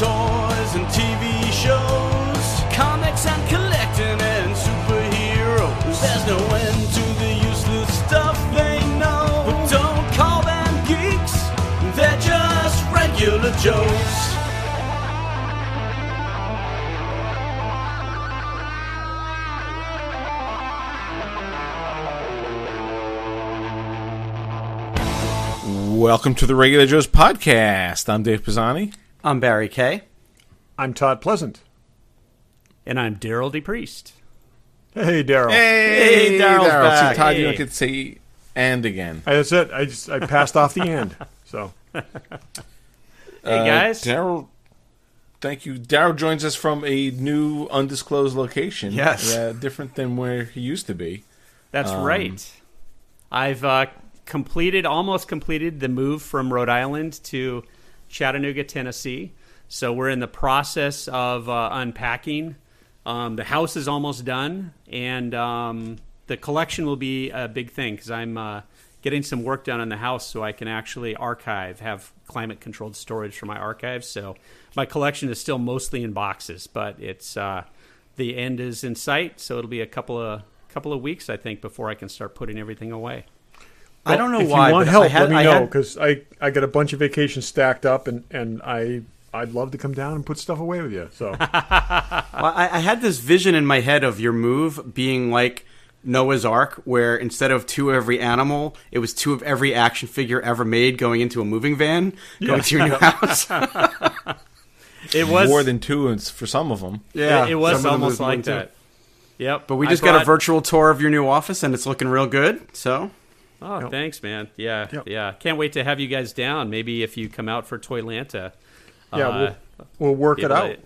toys and TV shows, comics and collecting and superheroes. There's no end to the useless stuff they know. But don't call them geeks, they're just regular Joes. Welcome to the Regular Joe's podcast. I'm Dave Pisani. I'm Barry Kay. I'm Todd Pleasant. And I'm Derryl DePriest. Hey, Derryl. Hey, Daryl's back. See, Todd, Hey. you don't get to say "and" again. That's it. I passed off the end. So, Hey, guys. Daryl, thank you. Daryl joins us from a new undisclosed location. Yes. Different than where he used to be. That's right. I've almost completed the move from Rhode Island to Chattanooga, Tennessee. So we're in the process of unpacking. The house is almost done, and the collection will be a big thing because I'm getting some work done on the house so I can actually have climate-controlled storage for my archives. So my collection is still mostly in boxes, but it's the end is in sight, so it'll be a couple of weeks, I think, before I can start putting everything away. I don't know if why. you want but help, let me know, had- because I got a bunch of vacations stacked up, and I'd love to come down and put stuff away with you. So, I had this vision in my head of your move being like Noah's Ark, where instead of 2 of every animal, it was 2 of every action figure ever made going into a moving van, going to your new house. It was More than 2 for some of them. Yeah, It was some of them almost was like one, too. that. Yep. But we just got a virtual tour of your new office, and it's looking real good. So, Oh, thanks, man. Yeah, Yep. yeah. Can't wait to have you guys down. Maybe if you come out for Toylanta. yeah, we'll work be it able out. to-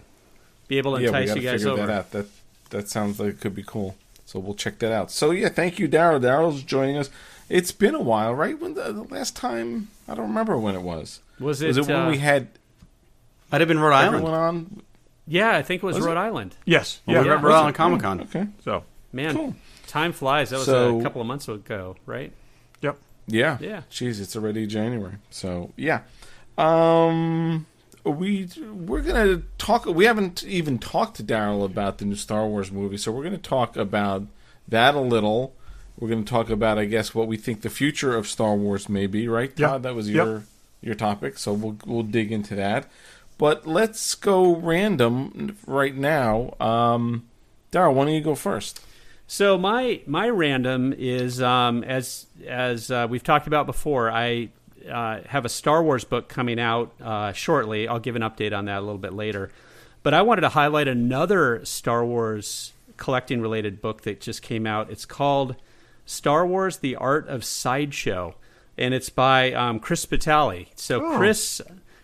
Be able to Yeah, we entice got to you guys figure over. that out. That sounds like it could be cool. So we'll check that out. So yeah, thank you, Daryl. Daryl's joining us. It's been a while, right? When the last time, I don't remember when it was. Was Was it when we had might have been Rhode Island. everyone on? Yeah, I think it was Was Rhode it? Island. Yes. Yeah, Yeah. Rhode Island Comic Con. Okay. So, Man, Cool. time flies. That was So- a couple of months ago, right? yep. Yeah. Yeah. Jeez, it's already January. So yeah. We're gonna talk. We haven't even talked to Daryl about the new Star Wars movie, so we're gonna talk about that a little. We're gonna talk about, I guess, what we think the future of Star Wars may be. Right, Yep. Todd? That was your topic. So we'll dig into that. But let's go random right now. Daryl, why don't you go first? So my random is as we've talked about before. I have a Star Wars book coming out shortly. I'll give an update on that a little bit later. But I wanted to highlight another Star Wars collecting related book that just came out. It's called Star Wars: The Art of Sideshow, and it's by Chris Spitali. So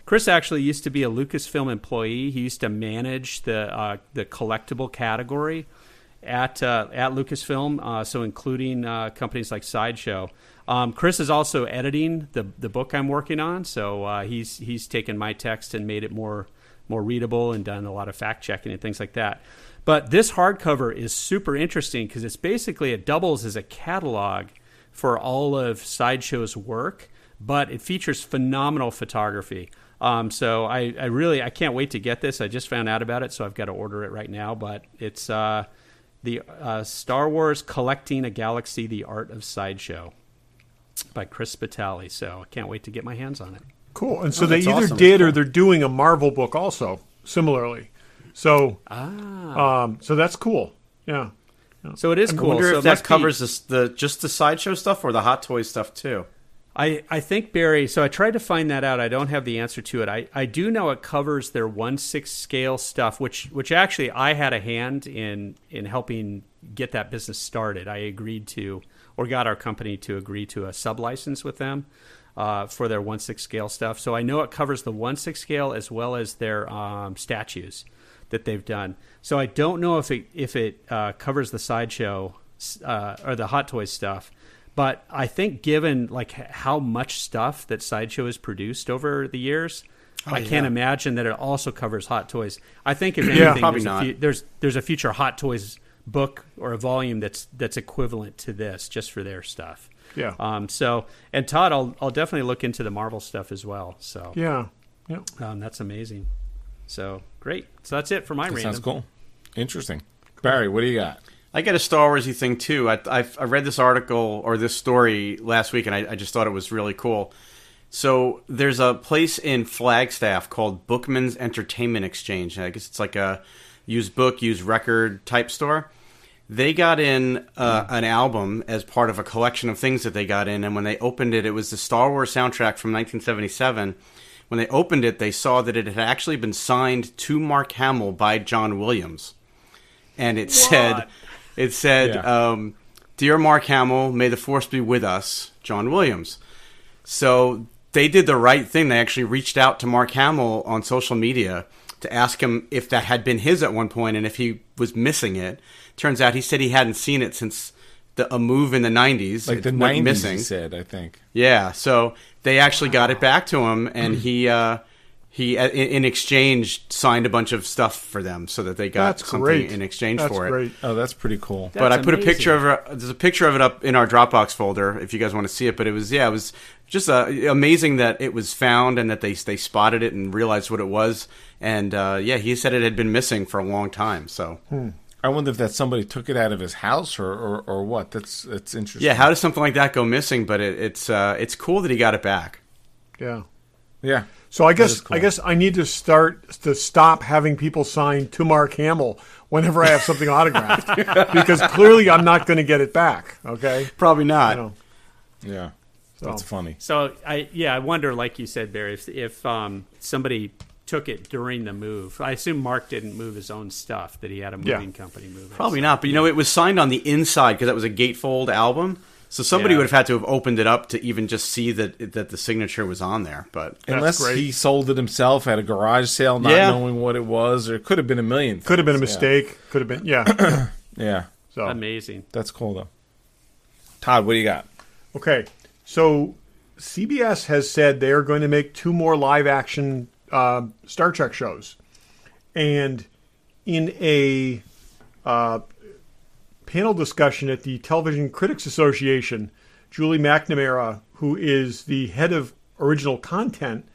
Chris actually used to be a Lucasfilm employee. He used to manage the collectible category at Lucasfilm, so including companies like Sideshow. Chris is also editing the book I'm working on, so he's taken my text and made it more readable and done a lot of fact checking and things like that. But this hardcover is super interesting because it doubles as a catalog for all of Sideshow's work, but it features phenomenal photography. So I can't wait to get this. I just found out about it, so I've got to order it right now. But it's the Star Wars Collecting a Galaxy: The Art of Sideshow by Chris Spitali. So I can't wait to get my hands on it. Cool. And so they that's either awesome. did or they're doing a Marvel book also, similarly. So, so that's cool. Yeah. So it is I cool. wonder So if it that must be- covers just the Sideshow stuff or the Hot Toys stuff too. I think, Barry, so I tried to find that out. I don't have the answer to it. I do know it covers their 1/6 scale stuff, which actually I had a hand in helping get that business started. I agreed to, or got our company to agree to a sub-license with them for their 1/6 scale stuff. So I know it covers the 1/6 scale as well as their statues that they've done. So I don't know if it covers the Sideshow or the Hot Toys stuff. But I think given like how much stuff that Sideshow has produced over the years, I can't imagine that it also covers Hot Toys. I think if anything, probably there's a future Hot Toys book or a volume that's equivalent to this just for their stuff. Yeah. So, and Todd, I'll definitely look into the Marvel stuff as well. So Yeah. that's amazing. So great. So that's it for my That random. sounds cool. Interesting. Barry, what do you got? I got a Star Warsy thing too. I read this article or this story last week, and I just thought it was really cool. So there's a place in Flagstaff called Bookman's Entertainment Exchange. I guess it's like a used book, used record type store. They got in an album as part of a collection of things that they got in, and when they opened it, it was the Star Wars soundtrack from 1977. When they opened it, they saw that it had actually been signed to Mark Hamill by John Williams. And it said, Dear Mark Hamill, may the Force be with us, John Williams. So they did the right thing. They actually reached out to Mark Hamill on social media to ask him if that had been his at one point and if he was missing it. Turns out he said he hadn't seen it since a move in the 90s. Like the It went 90s, missing. he said, I think. Yeah, so they actually got it back to him, and he in exchange signed a bunch of stuff for them so that they got That's something great. in exchange That's for it. great. Oh, that's pretty cool. But I That's put a picture amazing. of it. There's a picture of it up in our Dropbox folder if you guys want to see it. But it was just amazing that it was found and that they spotted it and realized what it was. And he said it had been missing for a long time. So I wonder if that somebody took it out of his house or what. That's interesting. yeah, how does something like that go missing? But it's cool that he got it back. Yeah. Yeah. So I That is guess cool. I need to stop having people sign to Mark Hamill whenever I have something autographed because clearly I'm not going to get it back. Okay. Probably not. You know, Yeah. so. That's funny. So I wonder, like you said, Barry, if somebody took it during the move. I assume Mark didn't move his own stuff; that he had a moving company move it. Probably not. But it was signed on the inside because that was a gatefold album. So somebody Yeah. would have had to have opened it up to even just see that the signature was on there. But Unless great. he sold it himself at a garage sale, not Yeah. knowing what it was, or it could have been a million things. Could have been a Yeah. mistake. Could have been, yeah. Yeah. So Amazing. That's cool, though. Todd, what do you got? okay, so CBS has said they are going to make 2 more live action Star Trek shows, and in a panel discussion at the Television Critics Association, Julie McNamara, who is the head of original content,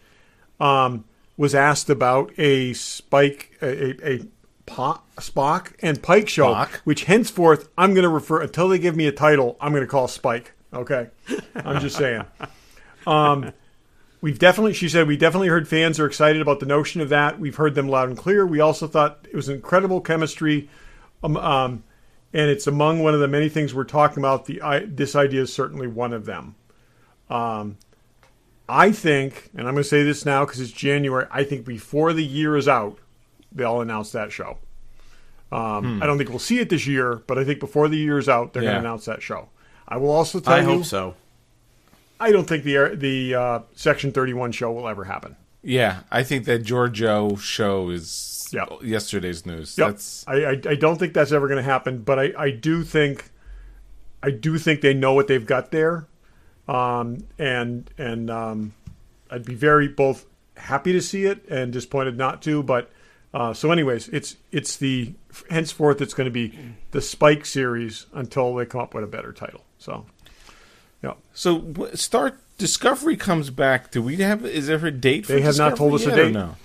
was asked about a Spock and Pike show, Spock? which henceforth I'm going to refer, until they give me a title, I'm going to call Spike. Okay, I'm just saying. She said, we definitely heard fans are excited about the notion of that. We've heard them loud and clear. We also thought it was incredible chemistry, and it's among one of the many things we're talking about. This idea is certainly one of them. I think, and I'm going to say this now because it's January, I think before the year is out, they'll announce that show. I don't think we'll see it this year, but I think before the year is out, they're going to announce that show. I will also tell I you, hope so. I don't think the Section 31 show will ever happen. Yeah, I think that Giorgio show is Yep. yesterday's news. Yep. That's I don't think that's ever going to happen, but I do think they know what they've got there, and I'd be very both happy to see it and disappointed not to. But so, anyways, it's the henceforth it's going to be the Spike series until they come up with a better title. So, yeah, so. Star Discovery comes back. Do we have? Is there a date? For They have not told us a Discovery yet, or date. No.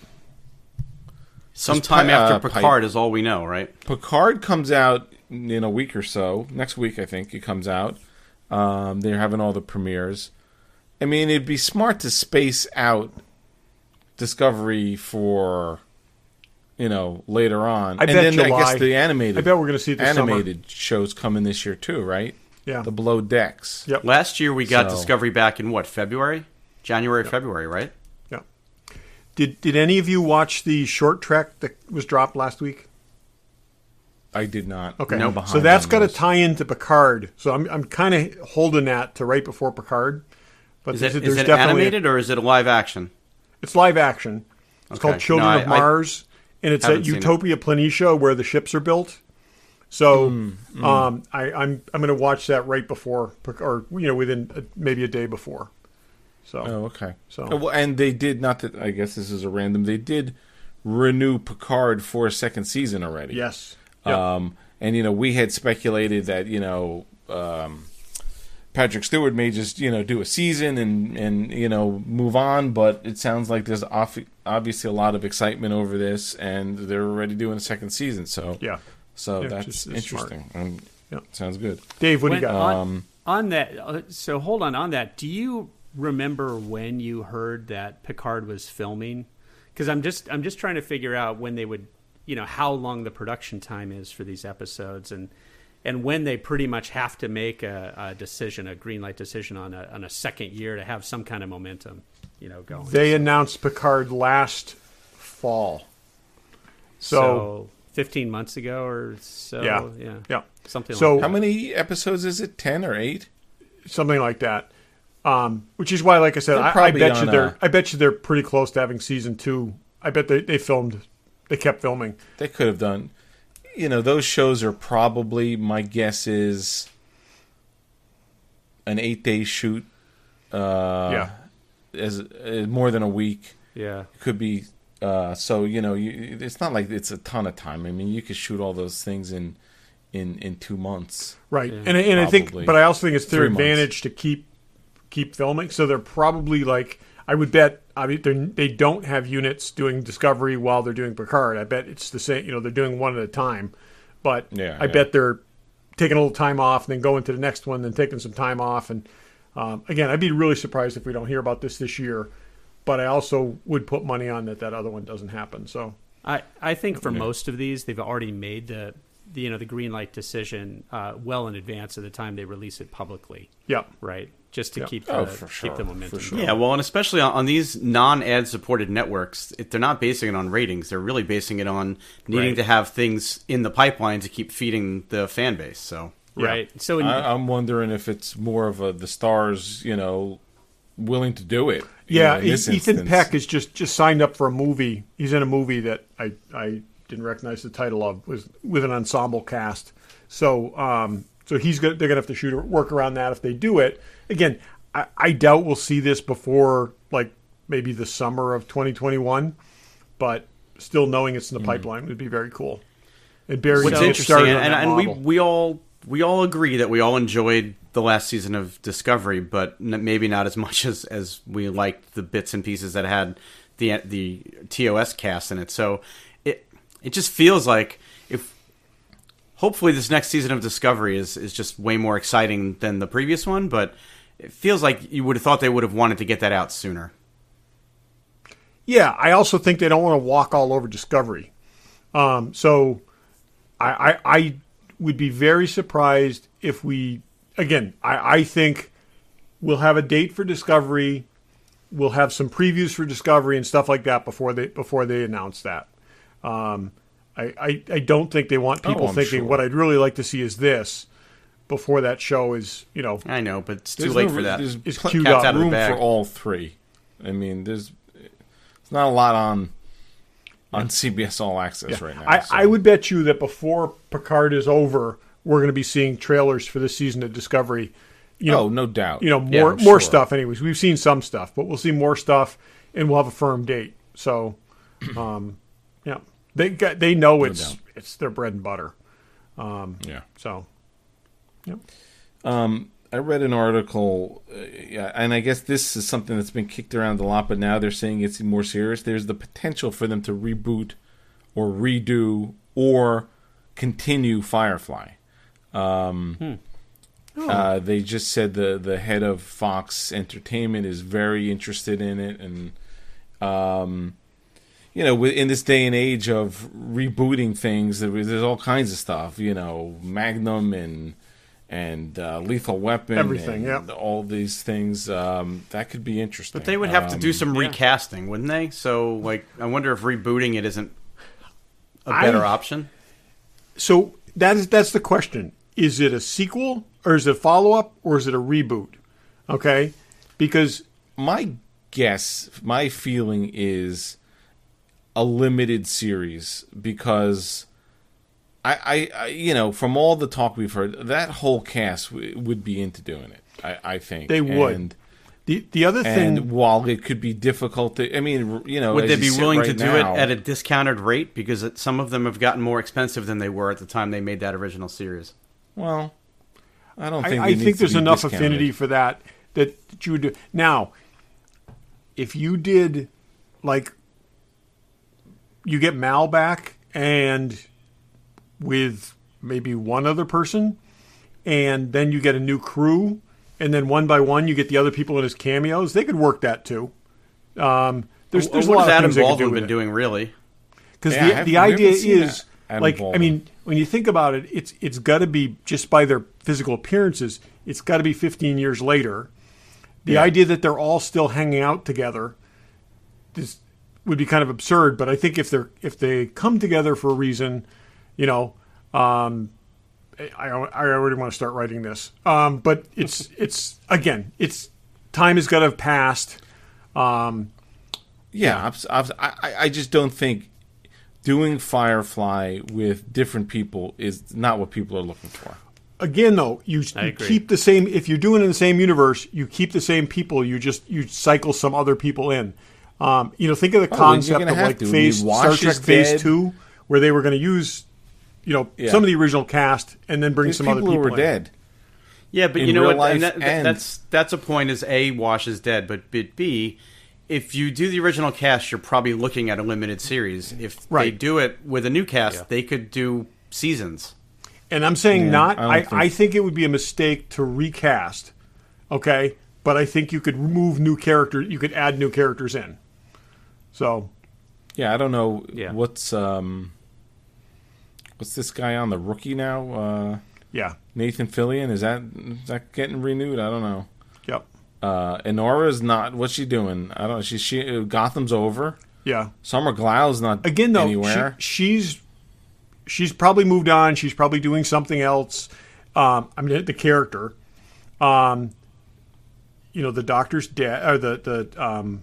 Sometime Pi- after Pike. Picard is all we know, right? Picard comes out in a week or so. Next week, I think it comes out. They're having all the premieres. I mean, it'd be smart to space out Discovery for, later on. I and bet then I July. guess the animated. I bet we're going to see it this animated shows coming this year too, right? Yeah. The Below Decks. Yep. Last year we got So- Discovery back in what, February? January, February, right? Yeah. Did any of you watch the short trek that was dropped last week? I did not. Okay, I'm behind so that's on got to those. tie into Picard. So I'm kind of holding that to right before Picard. But Is it there's definitely animated or is it a live action? it's live action. It's Okay. called Children No, of Mars, and it's at haven't seen it. Utopia Planitia where the ships are built. So I'm going to watch that right before, or within maybe a day before. So Oh, okay. So- Well, and they did not that. I guess this is a random. They did renew Picard for a second season already. yes, yep. And we had speculated that Patrick Stewart may just do a season and move on, but it sounds like there's obviously a lot of excitement over this, and they're already doing a second season. So that's interesting. Sounds good. Dave, what do you got? On that, so hold on that. Do you remember when you heard that Picard was filming? Because I'm just trying to figure out when they would, how long the production time is for these episodes, and when they pretty much have to make a decision, a green light decision on a second year to have some kind of momentum, going. They announced Picard last fall, so 15 months ago or so. Yeah. Something so like that. How many episodes is it? 10 or 8? Something like that. Which is why, like I said, I bet you they're pretty close to having season 2. I bet they kept filming. They could have done. Those shows are probably, my guess is, an 8-day shoot. As more than a week. Yeah, it could be. It's not like it's a ton of time. I mean, you could shoot all those things in 2 months, right? Yeah. And I think, but I also think it's their 3 months. advantage to keep filming. So they're probably like, I would bet. I mean, they don't have units doing Discovery while they're doing Picard. I bet it's the same. They're doing one at a time. But I bet they're taking a little time off and then going to the next one, then taking some time off. And again, I'd be really surprised if we don't hear about this year. But I also would put money on that other one doesn't happen. So I think for most of these, they've already made the green light decision well in advance of the time they release it publicly. Yeah. Right. Just to keep keep the momentum. For sure. Yeah, well, and especially on these non-ad supported networks, they're not basing it on ratings. They're really basing it on needing to have things in the pipeline to keep feeding the fan base. So right. So I'm wondering if it's more of the stars, willing to do it. Yeah, in this Ethan instance. Peck is just signed up for a movie. He's in a movie that I didn't recognize the title of, was with an ensemble cast. So they're gonna have to work around that if they do it. Again, I doubt we'll see this before like maybe the summer of 2021, but still knowing it's in the pipeline would be very cool. And Barry, what's get interesting, started on that and model. we all agree that we all enjoyed the last season of Discovery, but maybe not as much as we liked the bits and pieces that had the TOS cast in it. So it just feels like hopefully this next season of Discovery is just way more exciting than the previous one, but it feels like you would have thought they would have wanted to get that out sooner. Yeah, I also think they don't want to walk all over Discovery. So I would be very surprised if we, again, I think we'll have a date for Discovery. We'll have some previews for Discovery and stuff like that before they announce that. I don't think they want people thinking sure. what I'd really like to see is this before that show is, I know, but it's too There's late no- for that. There's It's plenty queued of up. out of the room bag. for all three. I mean, it's not a lot on CBS All Access right now. I would bet you that before Picard is over, we're going to be seeing trailers for this season of Discovery. No doubt. More I'm sure. stuff. Anyways, we've seen some stuff, but we'll see more stuff, and we'll have a firm date. So, they know it's their bread and butter. So, yep. I read an article, and I guess this is something that's been kicked around a lot, but now they're saying it's more serious. There's the potential for them to reboot or redo or continue Firefly. They just said the head of Fox Entertainment is very interested in it, and in this day and age of rebooting things, there's all kinds of stuff. Magnum and Lethal Weapon, Everything, and all these things that could be interesting. But they would have to do some recasting, wouldn't they? So, I wonder if rebooting it isn't a better option. So that's the question. Is it a sequel, or is it a follow-up, or is it a reboot? Okay? Because my feeling is a limited series, because I from all the talk we've heard, that whole cast would be into doing it. I think they would. And the other thing, and while it could be difficult to, Would they be willing to do it at a discounted rate? Because some of them have gotten more expensive than they were at the time they made that original series. Well, I don't think. I think there's enough affinity for that you would do. Now, if you did, like, you get Mal back and with maybe one other person, and then you get a new crew, and then one by one you get the other people in as cameos, they could work that too. There's a lot of Adam things they could do Baldwin with been it. doing, really? Because Yeah, the idea is, Adam like, Baldwin. I mean, when you think about it, it's got to be, just by their physical appearances, it's got to be 15 years later. The idea that they're all still hanging out together would be kind of absurd. But I think if they come together for a reason, you know, I already want to start writing this. But it's again, time has got to have passed. Yeah, I just don't think doing Firefly with different people is not what people are looking for. Again, though, you agree. keep the same. If you're doing it in the same universe, you keep the same people. You cycle some other people in. Think of the concept of like Star Trek Phase 2, where they were going to use, some of the original cast and then bring some other people who were in. dead. Yeah, but In you know real what? life and- That's a point. Is A, Wash is dead, but B, if you do the original cast, you're probably looking at a limited series. If they Right. do it with a new cast, they could do seasons. And I'm saying I think it would be a mistake to recast, okay? But I think you could remove new characters. You could add new characters in. So, Yeah, I don't know what's this guy on, the Rookie now? yeah, Nathan Fillion, is that getting renewed? I don't know. yep, Enora's not. What's she doing? I don't know. She Gotham's over. yeah. Summer Glau's not Again, though, anywhere. she's probably moved on. She's probably doing something else. The character, the doctor's dead, or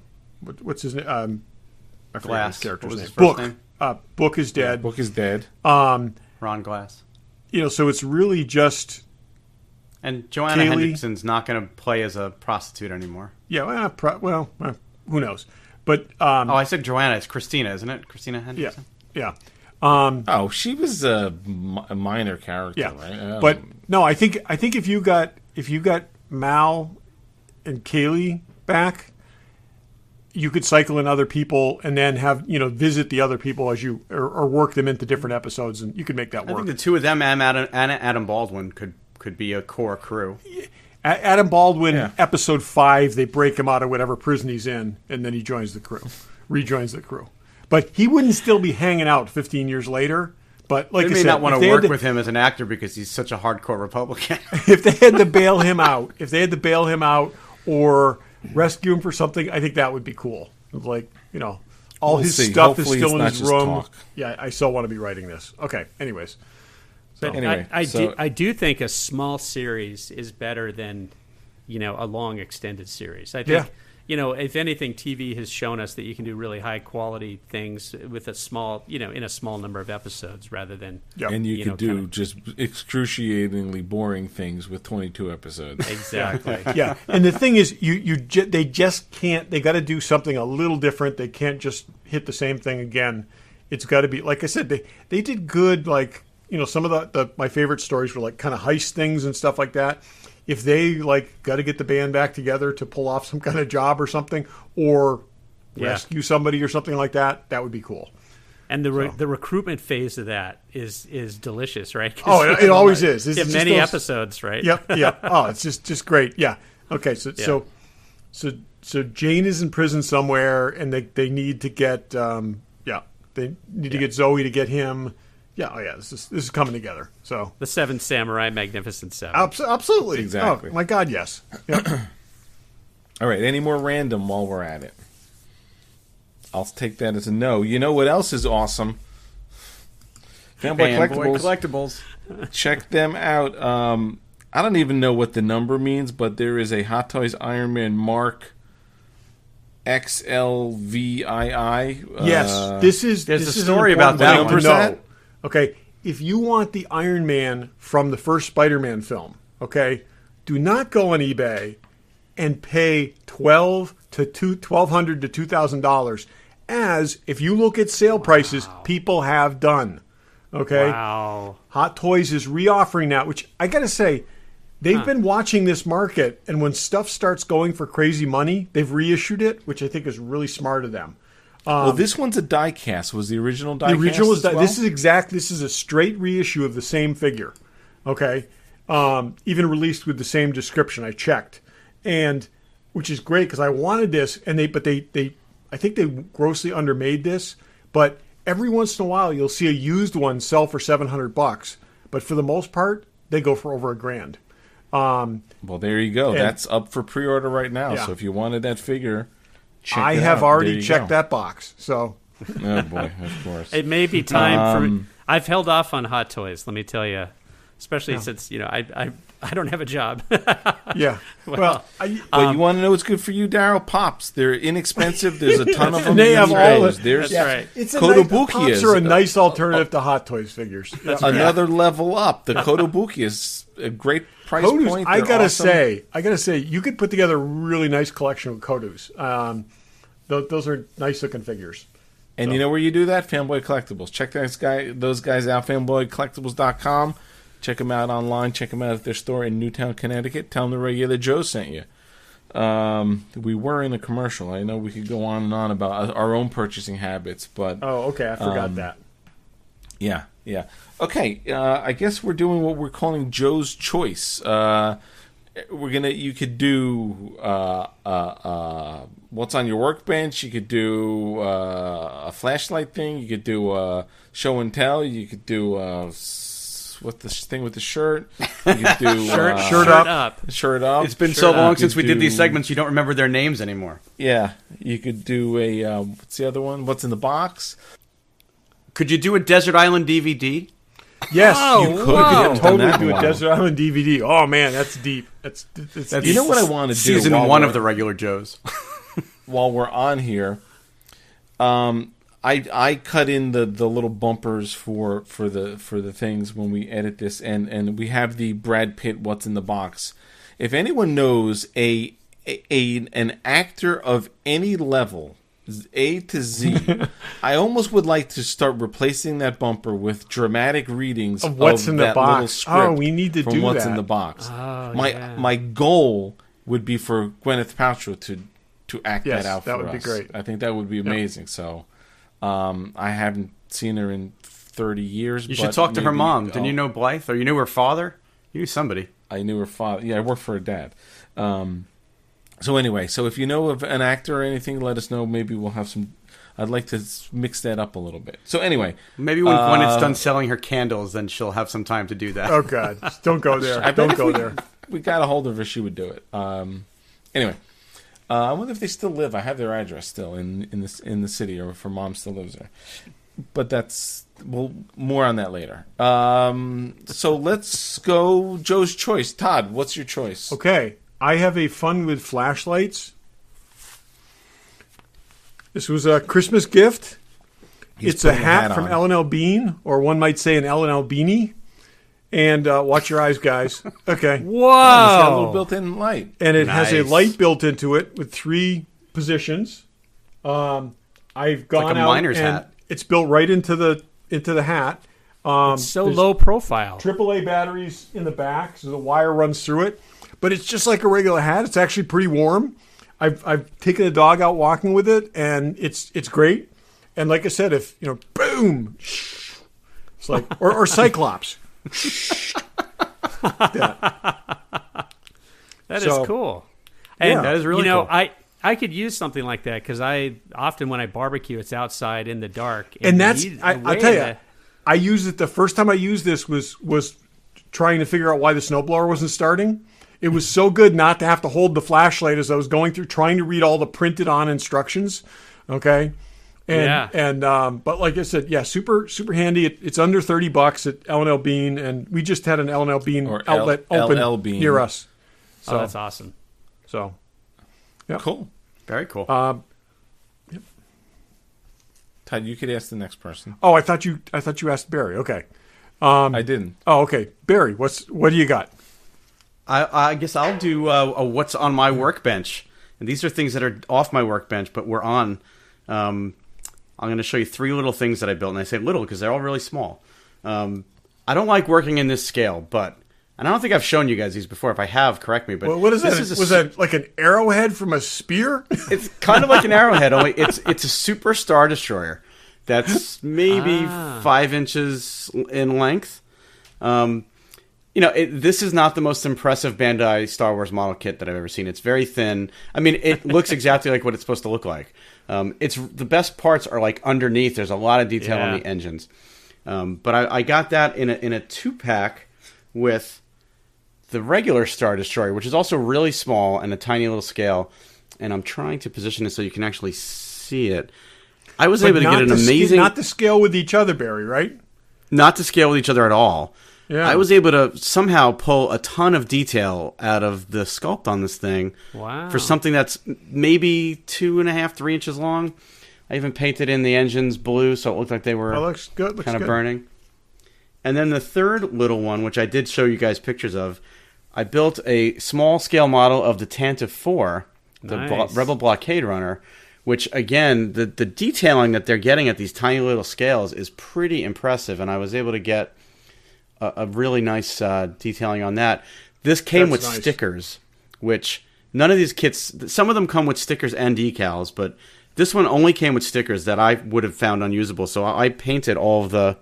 what's his name? I forget Glass. his character's What was name. his first Book. name? Book is dead. Book is dead. Ron Glass. So it's really just. And Joanna Kaylee. Hendrickson's not going to play as a prostitute anymore. Yeah, who knows? But I said Joanna. It's Christina, isn't it? Christina yeah, Hendrickson? yeah. Oh, she was a minor character, Yeah, right? but no, I think if you got Mal and Kaylee back, you could cycle in other people and then have visit the other people as you or work them into different episodes, and you could make that I work. think the two of them and Adam Baldwin could be a core crew. Adam Baldwin, Yeah. episode 5, they break him out of whatever prison he's in, and then he rejoins the crew. But he wouldn't still be hanging out 15 years later. But like They I may said, not want if to they work had with him as an actor because he's such a hardcore Republican. if they had to bail him out, or rescue him for something, I think that would be cool. Like, all We'll his see. stuff Hopefully is still in it's his not just room. talk. Yeah, I still want to be writing this. Okay, anyways. But Anyway, I do think a small series is better than, a long extended series. I think, if anything, TV has shown us that you can do really high quality things with a small, in a small number of episodes rather than. Yep. And you could do kinda- just excruciatingly boring things with 22 episodes. Exactly. Yeah, and the thing is, they just can't. They got to do something a little different. They can't just hit the same thing again. It's got to be, like I said, they did good. Like, some of the my favorite stories were like kind of heist things and stuff like that. If they got to get the band back together to pull off some kind of job or something, or rescue somebody or something like that, that would be cool. And the recruitment phase of that is delicious, right? 'Cause Oh, it always is. It's you have just many those- episode, right? Yep. Oh, it's just great. Yeah. Okay. So Jane is in prison somewhere, and they need to get they need to get Zoe to get him. Yeah. Oh yeah. This is coming together. So The Seven Samurai, Magnificent Seven. absolutely. Exactly. Oh my God. Yes. Yep. All right, any more random while we're at it? I'll take that as a no. You know what else is awesome? Fanboy Collectibles. Check them out. I don't even know what the number means, but there is a Hot Toys Iron Man Mark XLVII. Yes. there's a an story about important that thing one. to Numbers know. Okay. If you want the Iron Man from the first Spider-Man film, okay, do not go on eBay and pay $1,200 to $2,000, as if you look at sale prices, people have done. Okay, Wow. Hot Toys is reoffering that, which I got to say, They've been watching this market, and when stuff starts going for crazy money, they've reissued it, which I think is really smart of them. Well, this one's a die cast. Was the original die cast? The original was as well? This is a straight reissue of the same figure. Okay, even released with the same description. I checked, and which is great because I wanted this, and I think they grossly undermade this. But every once in a while, you'll see a used one sell for $700, but for the most part, they go for over $1,000. Well, there you go. That's up for pre-order right now. Yeah. So if you wanted that figure, check I it have out. already There you checked go. that box. So Oh boy, of course. It may be time for. I've held off on Hot Toys. Let me tell you, especially since I don't have a job. yeah. Well, But you want to know what's good for you, Daryl? Pops. They're inexpensive. There's a ton of them. They have all There's That's right. it's a Kotobuki Pops is are a nice alternative to Hot Toys figures. another level up. The Kotobuki is a great price Kodus, point. I They're gotta awesome. say, you could put together a really nice collection of Kodus. Those are nice looking figures. And you know where you do that? Fanboy Collectibles. Check those guys out, fanboycollectibles.com. Check them out online. Check them out at their store in Newtown, Connecticut. Tell them the Regular Joe sent you. We were in a commercial. I know we could go on and on about our own purchasing habits, but Oh, okay, I forgot that. yeah. Okay, I guess we're doing what we're calling Joe's Choice. You could do what's on your workbench. You could do a flashlight thing. You could do a show and tell. You could do what's the thing with the shirt. You could do Shirt up. Shirt up. It's been Shirt so up. long You since could we did do- these segments, you don't remember their names anymore. Yeah, you could do a what's the other one? What's in the box? Could you do a Desert Island DVD? Yes, Oh, you could. wow. You could totally Done that do a one. Desert Island DVD. Oh man, that's deep. That's You know what I want to do? Season while 1 we're- of the Regular Joes. while we're on here, I cut in the little bumpers for the things when we edit this, and we have the Brad Pitt "What's in the Box." If anyone knows an actor of any level, A to Z, I almost would like to start replacing that bumper with dramatic readings Of What's in the that Box. little script Oh, we need to from do What's that. in the Box. Oh, My goal would be for Gwyneth Paltrow to act Yes, that out that for would be us. great. I think that would be amazing. So, I haven't seen her in 30 years. You should but talk to her maybe- mom. Didn't you know Blythe? Or you knew her father? You knew somebody. I knew her father. Yeah, I worked for her dad. So anyway, if you know of an actor or anything, let us know. Maybe we'll have some. I'd like to mix that up a little bit. So anyway, Maybe when Gwyneth's done selling her candles, then she'll have some time to do that. Oh god, don't go there. I bet Don't if go there. we got a hold of her, she would do it. Anyway, I wonder if they still live. I have their address still in the city, or if her mom still lives there. But more on that later. So let's go. Joe's choice. Todd, what's your choice? Okay, I have a fun with flashlights. This was a Christmas gift. He's It's a putting hat from on. L&L Bean, or one might say an L&L beanie. And watch your eyes, guys. Okay. It's got a little Whoa! built-in light. And it has a Nice. light built into it with 3 positions. I've gone like a out miner's and hat. it's built right into the hat. So there's low profile. AAA batteries in the back, so the wire runs through it. But it's just like a regular hat. It's actually pretty warm. I've taken the dog out walking with it, and it's great. And like I said, if boom, it's like or Cyclops. That So- is cool. Yeah, And that is really you know, cool. I could use something like that because I often when I barbecue, it's outside in the dark. And that's the I'll way tell you, that- I used it the first time I used this was trying to figure out why the snowblower wasn't starting. It was so good not to have to hold the flashlight as I was going through trying to read all the printed on instructions. Okay. But like I said, yeah, super handy. It's under $30 at L&L Bean, and we just had an L&L Bean Or outlet L- open LL Bean. near us. oh, that's awesome. So Cool. Very cool. Todd, you could ask the next person. oh, I thought you asked Barry. Okay. I didn't. Oh, okay. Barry, what do you got? I guess I'll do a what's on my workbench. And these are things that are off my workbench, but we're on. I'm going to show you 3 little things that I built. And I say little because they're all really small. I don't like working in this scale, but And I don't think I've shown you guys these before. If I have, correct me. But Well, what is that? this Was that like an arrowhead from a spear? It's kind of like an arrowhead, only it's a super Star Destroyer that's maybe 5 inches in length. This is not the most impressive Bandai Star Wars model kit that I've ever seen. It's very thin. I mean, it looks exactly like what it's supposed to look like. It's the best parts are like underneath. There's a lot of detail on the engines. But I got that in a 2-pack with the regular Star Destroyer, which is also really small and a tiny little scale. And I'm trying to position it so you can actually see it. I was able to get an amazing... Not to scale with each other, Barry, right? Not to scale with each other at all. Yeah. I was able to somehow pull a ton of detail out of the sculpt on this thing. Wow. For something that's maybe 2.5, 3 inches long. I even painted in the engines blue, so it looked like they were looks good. kind of burning. And then the third little one, which I did show you guys pictures of, I built a small-scale model of the Tantive 4, the Nice. Rebel Blockade Runner, which, again, the detailing that they're getting at these tiny little scales is pretty impressive, and I was able to get a really nice detailing on that. This came with stickers, which none of these kits... Some of them come with stickers and decals, but this one only came with stickers that I would have found unusable, so I painted all of the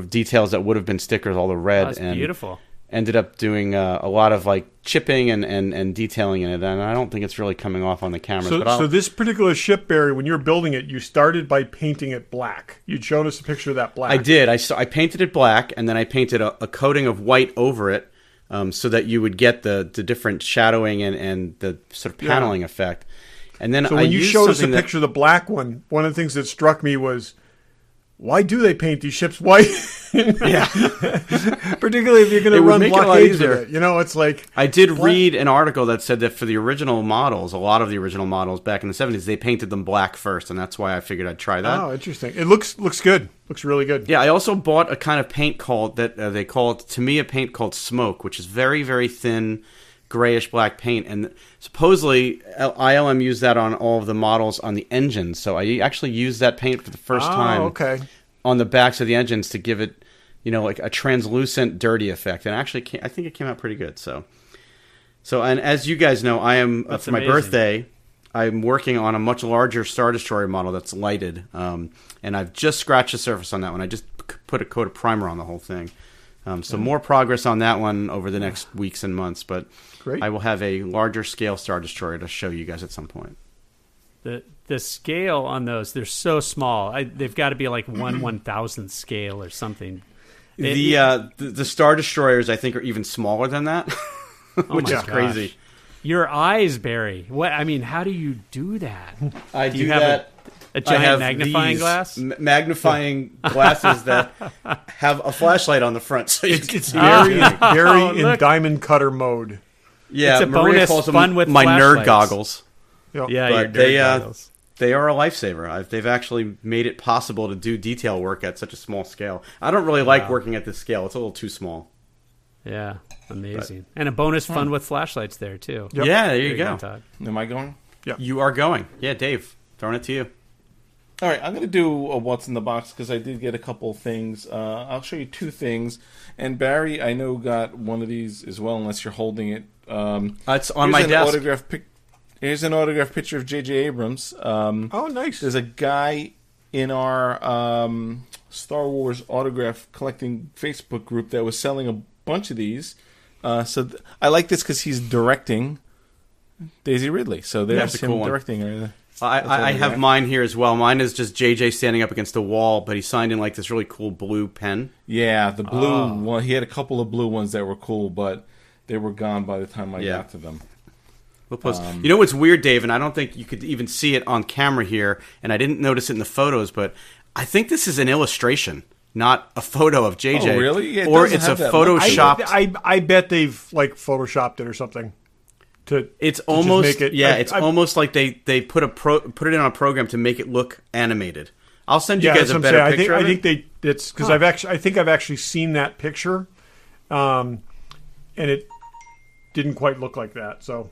details that would have been stickers, all the red. That's and beautiful. Ended up doing a lot of like chipping and detailing in it, and I don't think it's really coming off on the cameras. So this particular ship, Barry, when you were building it, you started by painting it black. You'd shown us a picture of that black. I did. I painted it black, and then I painted a coating of white over it, so that you would get the different shadowing and the sort of paneling effect. And then so when you showed us a picture of the black one of the things that struck me was, why do they paint these ships white? Yeah. Particularly if you're going to run blockades with it. It's like... I did read an article that said that for the original models, a lot of the original models back in the 70s, they painted them black first, and that's why I figured I'd try that. Oh, interesting. It looks good. Looks really good. Yeah, I also bought a kind of paint called, they call it, to me, a paint called Smoke, which is very, very thin, grayish-black paint, and supposedly ILM used that on all of the models on the engines, so I actually used that paint for the first time on the backs of the engines to give it, like a translucent, dirty effect, and actually, I think it came out pretty good. So, and as you guys know, I am for my birthday, I'm working on a much larger Star Destroyer model that's lighted, and I've just scratched the surface on that one. I just put a coat of primer on the whole thing. So more progress on that one over the next weeks and months, but great. I will have a larger scale Star Destroyer to show you guys at some point. The scale on those, they're so small. They've got to be like 1/1000th scale or something. The Star Destroyers, I think, are even smaller than that, which is crazy. Gosh. Your eyes, Barry. What? I mean, how do you do that? I do have that. A giant magnifying glass? Magnifying glasses that have a flashlight on the front. So it's Barry in diamond cutter mode. Yeah, it's a Maria bonus calls them fun with my nerd flashlights. goggles. Yep. Yeah, but your nerd goggles. They are a lifesaver. They've actually made it possible to do detail work at such a small scale. I don't really like working at this scale. It's a little too small. Yeah, amazing. And a bonus fun with flashlights there, too. Yep. Yeah, there you go. Todd. Am I going? Yeah. You are going. Yeah, Dave, throwing it to you. All right, I'm going to do a what's in the box because I did get a couple things. I'll show you two things. And Barry, I know, got one of these as well, unless you're holding it. It's on my desk. Here's an autographed picture of J.J. Abrams. Oh, nice. There's a guy in our Star Wars autograph collecting Facebook group that was selling a bunch of these. I like this because he's directing Daisy Ridley. So there's him cool directing. I have mine here as well. Mine is just JJ standing up against a wall, but he signed in like this really cool blue pen. Yeah, the blue one. He had a couple of blue ones that were cool, but they were gone by the time I got to them. We'll post. You know what's weird, Dave, and I don't think you could even see it on camera here, and I didn't notice it in the photos, but I think this is an illustration, not a photo of JJ. Oh, really? Yeah, or it's a photoshopped. I bet they've like photoshopped it or something. It's almost almost like they put it in a program to make it look animated. I'll send you guys a better picture. I think it's because I think I've actually seen that picture, and it didn't quite look like that. So,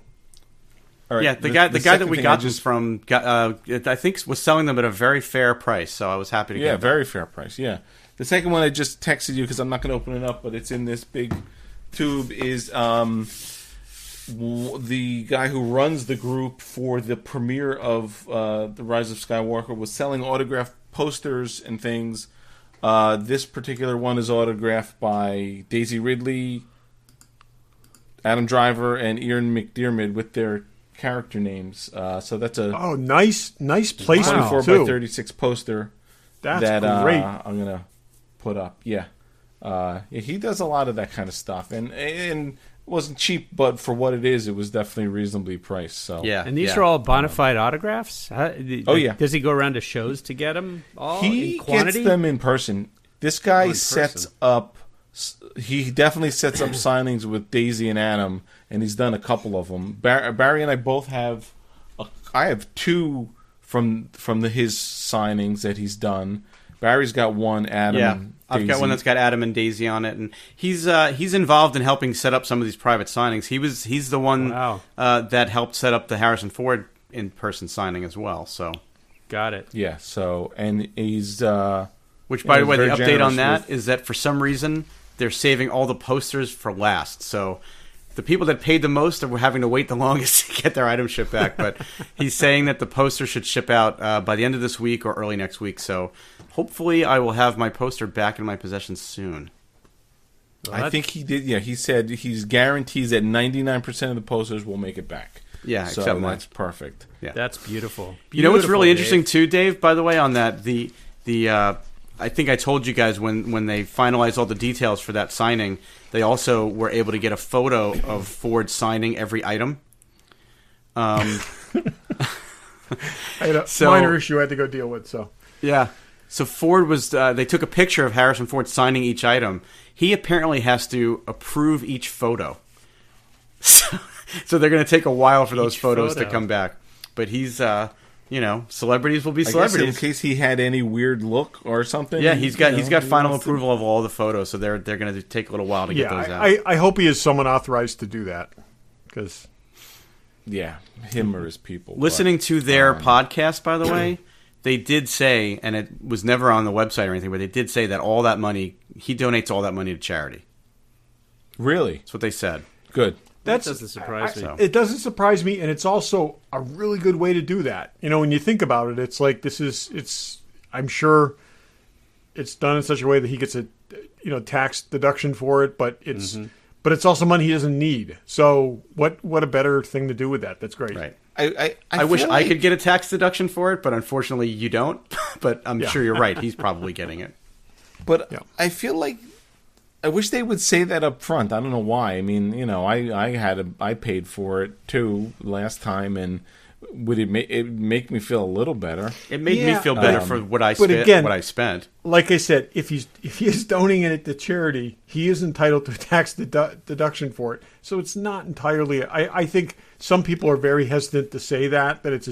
all right, yeah, the guy that we got this from, I think was selling them at a very fair price. So I was happy to get very fair price. Yeah, the second one I just texted you because I'm not going to open it up, but it's in this big tube is the guy who runs the group for the premiere of the Rise of Skywalker was selling autographed posters and things. This particular one is autographed by Daisy Ridley, Adam Driver, and Ian McDiarmid with their character names. So that's a nice placement 24 too. by 36 poster. That's great. I'm gonna put up. Yeah, he does a lot of that kind of stuff, and it wasn't cheap, but for what it is, it was definitely reasonably priced. So Yeah, And these are all bona fide autographs? Yeah. Does he go around to shows to get them all he in quantity? gets them in person. This guy in sets person. up. He definitely sets up signings with Daisy and Adam, and he's done a couple of them. Barry and I both have. I have two from his signings that he's done. Barry's got one. Adam. Yeah, and I've got Daisy. one that's got Adam and Daisy on it, and he's involved in helping set up some of these private signings. He's the one Wow. that helped set up the Harrison Ford in-person signing as well. So, Got it. Yeah. So and he's. which by the way, the very update on generous that is that for some reason they're saving all the posters for last. So the people that paid the most are having to wait the longest to get their items shipped back. But he's saying that the poster should ship out by the end of this week or early next week. So hopefully I will have my poster back in my possession soon. I think he did. Yeah, he said he's guarantees that 99% of the posters will make it back. Yeah, so except that's perfect. Yeah. That's beautiful. You know what's really Beautiful, interesting Dave. too, Dave? By the way, on that, the I think I told you guys when they finalized all the details for that signing, they also were able to get a photo of Ford signing every item. I had a So- minor issue I had to go deal with. So Yeah. So Ford was. They took a picture of Harrison Ford signing each item. He apparently has to approve each photo. So they're going to take a while for those Each photos photo. to come back. But he's, celebrities will be I guess celebrities. in case he had any weird look or something. Yeah, he's got he final wants to- approval of all the photos, so they're going to take a little while to get those out. I hope he is someone authorized to do that because Yeah, him or his people. Listening to their podcast, by the way, they did say, and it was never on the website or anything, but they did say that all that money, he donates all that money to charity. Really That's what they said. good. That doesn't surprise me. So- it doesn't surprise me, and it's also a really good way to do that. You know, when you think about it, it's like I'm sure it's done in such a way that he gets a tax deduction for it, but it's also money he doesn't need. So what a better thing to do with that? That's great. Right. I wish feel I like- could get a tax deduction for it, but unfortunately you don't. But I'm Yeah. sure you're right. He's probably getting it. But Yeah. I feel like I wish they would say that up front. I don't know why. I mean, I paid for it too last time, and would it make me feel a little better? It made me Yeah. feel better for what I but spent. again- what I spent. Like I said, if he is donating it to charity, he is entitled to a tax deduction for it. So it's not entirely. I think some people are very hesitant to say that it's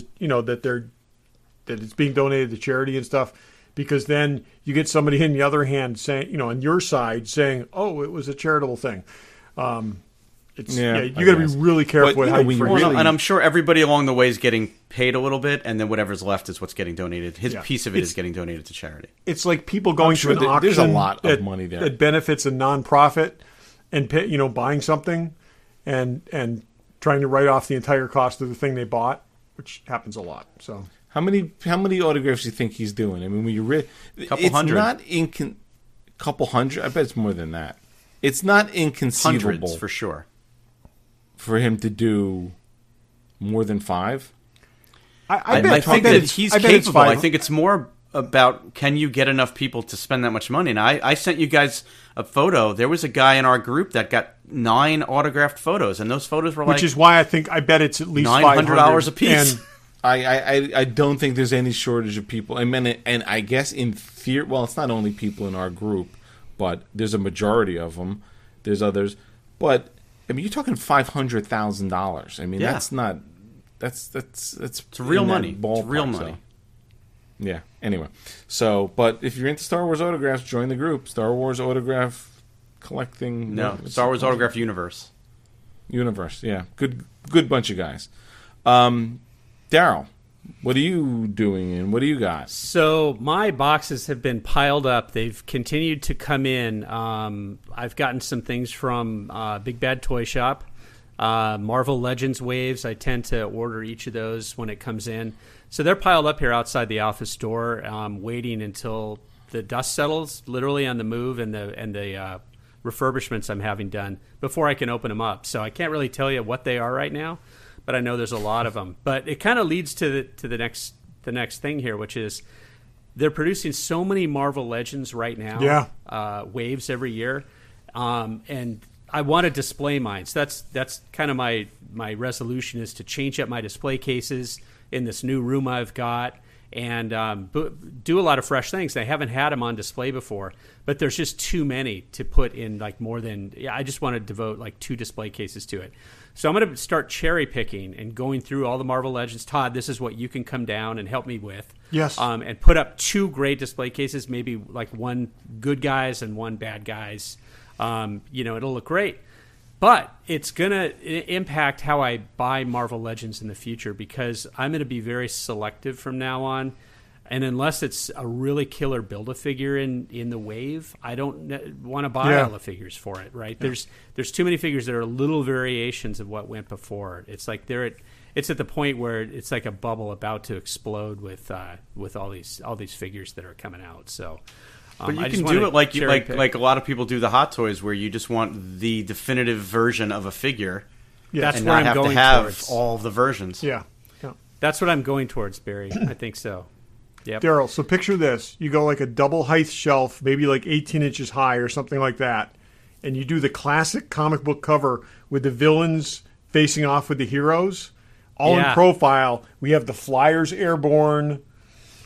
that it's being donated to charity and stuff, because then you get somebody in the other hand saying, on your side saying, "Oh, it was a charitable thing." You got to be really careful But, with you how know, you when you phrase it. really- And I'm sure everybody along the way is getting paid a little bit, and then whatever's left is what's getting donated. His Yeah. piece of it is It's- getting donated to charity. It's like people going sure to an that auction. there's a lot of that, money there. that benefits a nonprofit, and buying something, and trying to write off the entire cost of the thing they bought, which happens a lot. So How many autographs do you think he's doing? I mean, when you Couple it's hundred. not couple hundred. I bet it's more than that. It's not inconceivable Hundreds for sure. for him to do more than 5. I I think that he's capable. I five. think it's more about, can you get enough people to spend that much money? And I sent you guys a photo. There was a guy in our group that got 9 autographed photos, and those photos were which is why I bet it's at least $900 a piece. And I don't think there's any shortage of people. I mean, and I guess in theory, well, it's not only people in our group, but there's a majority of them. There's others, but I mean, you're talking $500,000. I mean, Yeah. that's not that's it's real in that money. It's ballpark, real so. money. Yeah. Anyway, so but if you're into Star Wars autographs, join the group. Star Wars autograph collecting. No, Star Wars Autograph Universe. Universe. Yeah, good bunch of guys. Daryl, What are you doing, and what do you got? So my boxes have been piled up. They've continued to come in. I've gotten some things from Big Bad Toy Shop. Marvel Legends waves, I tend to order each of those when it comes in. So they're piled up here outside the office door, waiting until the dust settles, literally on the move, and the refurbishments I'm having done before I can open them up. So I can't really tell you what they are right now, but I know there's a lot of them. But it kind of leads to the next thing here, which is they're producing so many Marvel Legends right now, waves every year, and I want to display mine. So that's kind of my resolution, is to change up my display cases in this new room I've got, and do a lot of fresh things. I haven't had them on display before, but there's just too many to put in, like more than, I just want to devote like 2 display cases to it. So I'm going to start cherry picking and going through all the Marvel Legends. Todd, this is what you can come down and help me with. Yes. And put up 2 great display cases, maybe like 1 good guys and 1 bad guys. It'll look great. But it's going to impact how I buy Marvel Legends in the future, because I'm going to be very selective from now on. And unless it's a really killer Build-A-Figure in the wave, I don't want to buy all the figures for it, right? Yeah. There's too many figures that are little variations of what went before. It's like it's at the point where it's like a bubble about to explode with all these figures that are coming out. So but you can do it like a lot of people do the Hot Toys, where you just want the definitive version of a figure. Yeah, that's and where not I'm have going to have towards. all of the versions. Yeah. That's what I'm going towards, Barry. I think so. Yep. Daryl, so picture this. You go like a double height shelf, maybe like 18 inches high or something like that, and you do the classic comic book cover with the villains facing off with the heroes, all in profile. We have the Flyers airborne.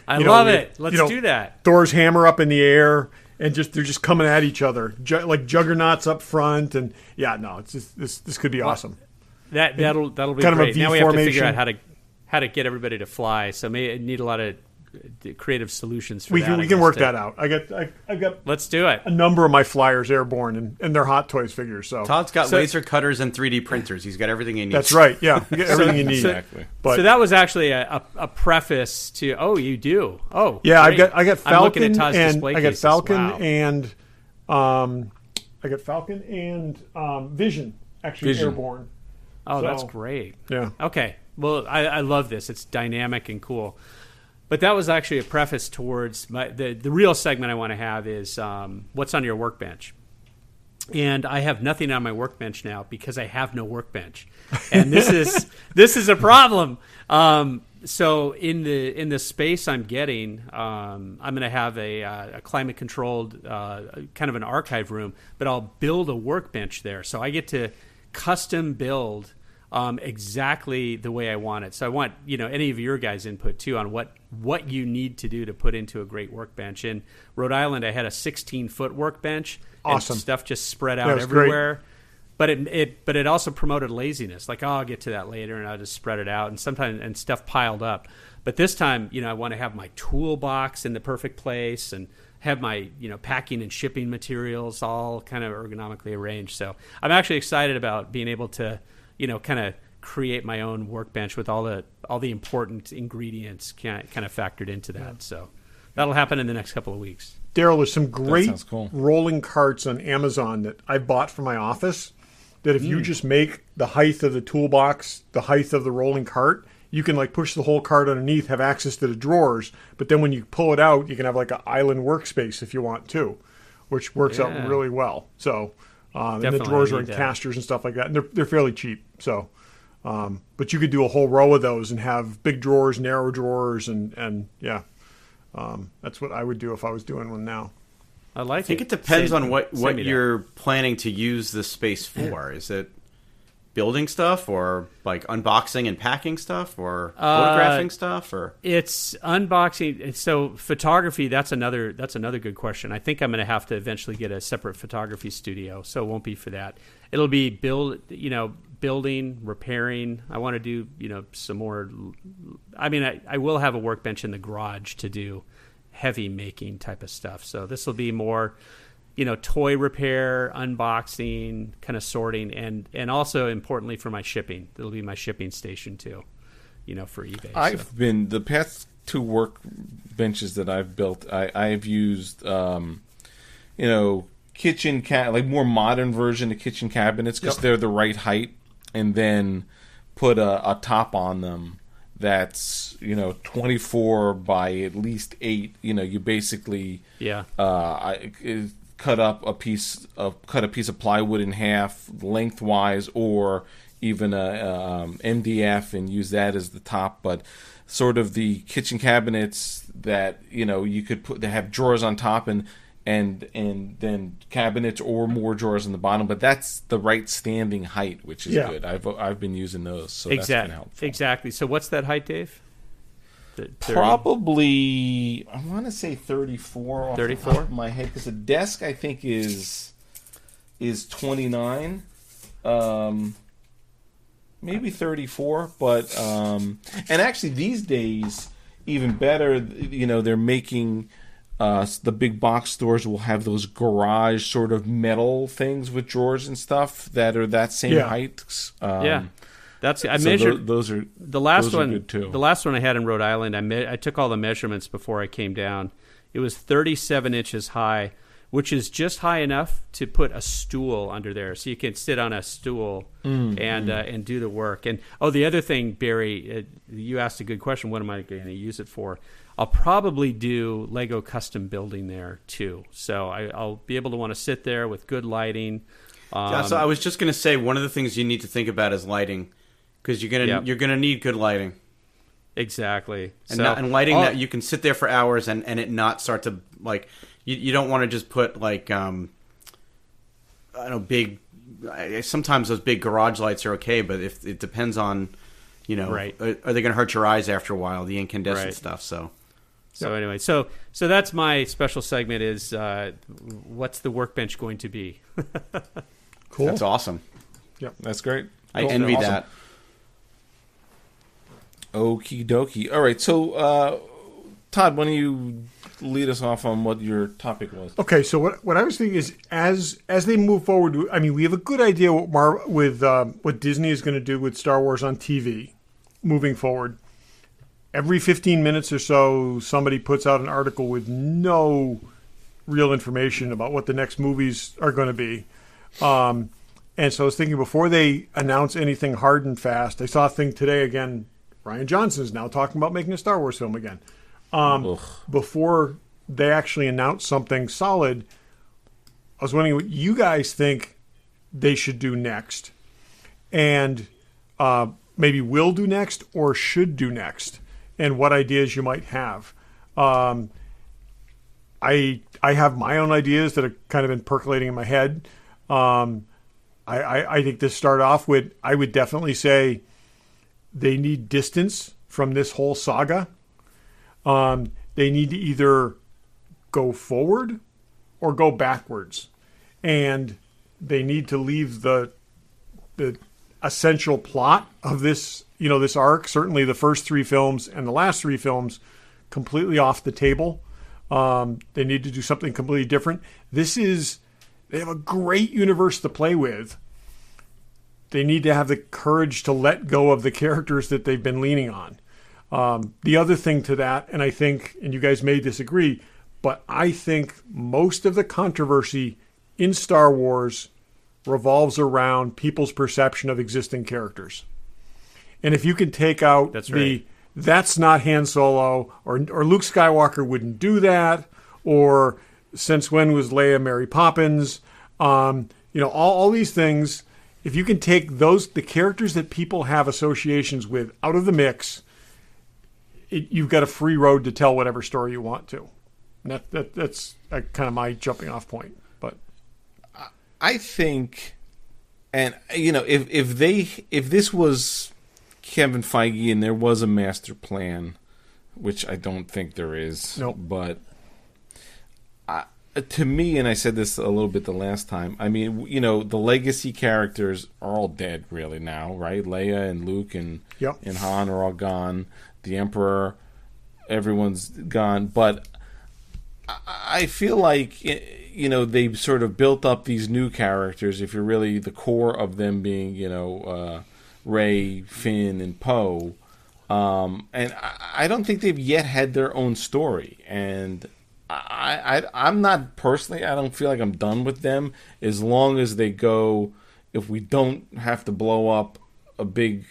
I love it. Let's do that. Thor's hammer up in the air, and they're just coming at each other, like juggernauts up front, and it's just this could be awesome. That'll be kind great. Of a V now we have to formation. figure out how to get everybody to fly. So may need a lot of creative solutions for we that. We can work that out. I got. Let's do it. A number of my Flyers airborne and they're Hot Toys figures. So Todd's got laser cutters and 3D printers. He's got everything he needs. That's right. Yeah, you get everything you need. Exactly. So that was actually a preface to. Oh, you do. Oh, yeah. great. I got Falcon I'm looking at Todd's display I got cases. Falcon Wow. and I got Falcon and Vision actually airborne. Oh, So, that's great. Yeah. Okay. Well, I love this. It's dynamic and cool. But that was actually a preface towards the real segment I want to have is what's on your workbench. And I have nothing on my workbench now because I have no workbench, and this is a problem. So in the space I'm getting, I'm going to have a climate controlled kind of an archive room, but I'll build a workbench there. So I get to custom build exactly the way I want it. So I want any of your guys' input too on what you need to do to put into a great workbench. In Rhode Island, I had a 16-foot workbench. Awesome. And stuff just spread out everywhere. Great. But it also promoted laziness. Like, I'll get to that later, and I'll just spread it out, and stuff piled up. But this time, I want to have my toolbox in the perfect place and have my packing and shipping materials all kind of ergonomically arranged. So I'm actually excited about being able to kind of create my own workbench with all the important ingredients kind of factored into that. Yeah. So that'll happen in the next couple of weeks. Daryl, there's some great cool rolling carts on Amazon that I bought for my office that if you just make the height of the toolbox the height of the rolling cart, you can like push the whole cart underneath, have access to the drawers, but then when you pull it out, you can have like an island workspace if you want to, which works out really well. So and the drawers are in casters and stuff like that, and they're fairly cheap. So but you could do a whole row of those and have big drawers, narrow drawers, and that's what I would do if I was doing one now. I think it depends on what you're planning to use the space for. Is it building stuff, or like unboxing and packing stuff, or photographing stuff, or it's unboxing? So photography, that's another good question. I think I'm going to have to eventually get a separate photography studio, so it won't be for that. It'll be building, repairing. I want to do some more. I mean, I will have a workbench in the garage to do heavy making type of stuff. So this will be more toy repair, unboxing, kind of sorting, and also importantly for my shipping. It'll be my shipping station too. for eBay. I've been the past 2 workbenches that I've built. I've used kitchen like more modern version of kitchen cabinets because they're the right height, and then put a top on them that's 24 by at least 8. You basically cut a piece of plywood in half lengthwise, or even a MDF, and use that as the top. But sort of the kitchen cabinets that you could put, they have drawers on top and then cabinets or more drawers on the bottom, but that's the right standing height, which is good. I've been using those, so that's been helpful. Exactly. So what's that height, Dave? Probably, I want to say 34 off the top of my head, because the desk I think is 29, maybe 34, but and actually these days even better. They're making. The big box stores will have those garage sort of metal things with drawers and stuff that are that same height. That's I measured. Those are the last those one. Are good too. The last one I had in Rhode Island, I took all the measurements before I came down. It was 37 inches high, which is just high enough to put a stool under there, so you can sit on a stool and do the work. And the other thing, Barry, you asked a good question. What am I going to use it for? I'll probably do Lego custom building there too. So I'll be able to want to sit there with good lighting. So I was just going to say, one of the things you need to think about is lighting, because you're gonna need good lighting. Exactly. And lighting that you can sit there for hours and it not start to, like, you don't want to just put like big. Sometimes those big garage lights are okay, but if it depends on, are they going to hurt your eyes after a while? The incandescent stuff. So anyway, so that's my special segment is what's the workbench going to be? Cool. That's awesome. Yep, that's great. I envy that. Okie dokie. All right, so Todd, why don't you lead us off on what your topic was? Okay, so what I was thinking is as they move forward, I mean, we have a good idea what Disney is going to do with Star Wars on TV moving forward. Every 15 minutes or so, somebody puts out an article with no real information about what the next movies are going to be. And so I was thinking, before they announce anything hard and fast, I saw a thing today again. Ryan Johnson's now talking about making a Star Wars film again. Before they actually announce something solid, I was wondering what you guys think they should do next, and maybe will do next or should do next, and what ideas you might have. I have my own ideas that have kind of been percolating in my head. I think to start off with, I would definitely say they need distance from this whole saga. They need to either go forward or go backwards, and they need to leave the essential plot of this, this arc, certainly the first 3 films and the last 3 films, completely off the table. They need to do something completely different. They have a great universe to play with. They need to have the courage to let go of the characters that they've been leaning on. The other thing to that, and I think, and you guys may disagree, but I think most of the controversy in Star Wars revolves around people's perception of existing characters. And if you can take out that's not Han Solo, or Luke Skywalker wouldn't do that, or since when was Leia Mary Poppins, all these things, if you can take the characters that people have associations with out of the mix, you've got a free road to tell whatever story you want to. And that's kind of my jumping off point. But I think, and if this was Kevin Feige and there was a master plan, which I don't think there is, but to me, and I said this a little bit the last time, I mean, the legacy characters are all dead really now, right? Leia and Luke and Han are all gone. The Emperor, everyone's gone. But I feel like, they've sort of built up these new characters, if you're really the core of them being, Rey, Finn, and Poe. And I don't think they've yet had their own story. And I'm not personally, I don't feel like I'm done with them as long as they go, if we don't have to blow up a big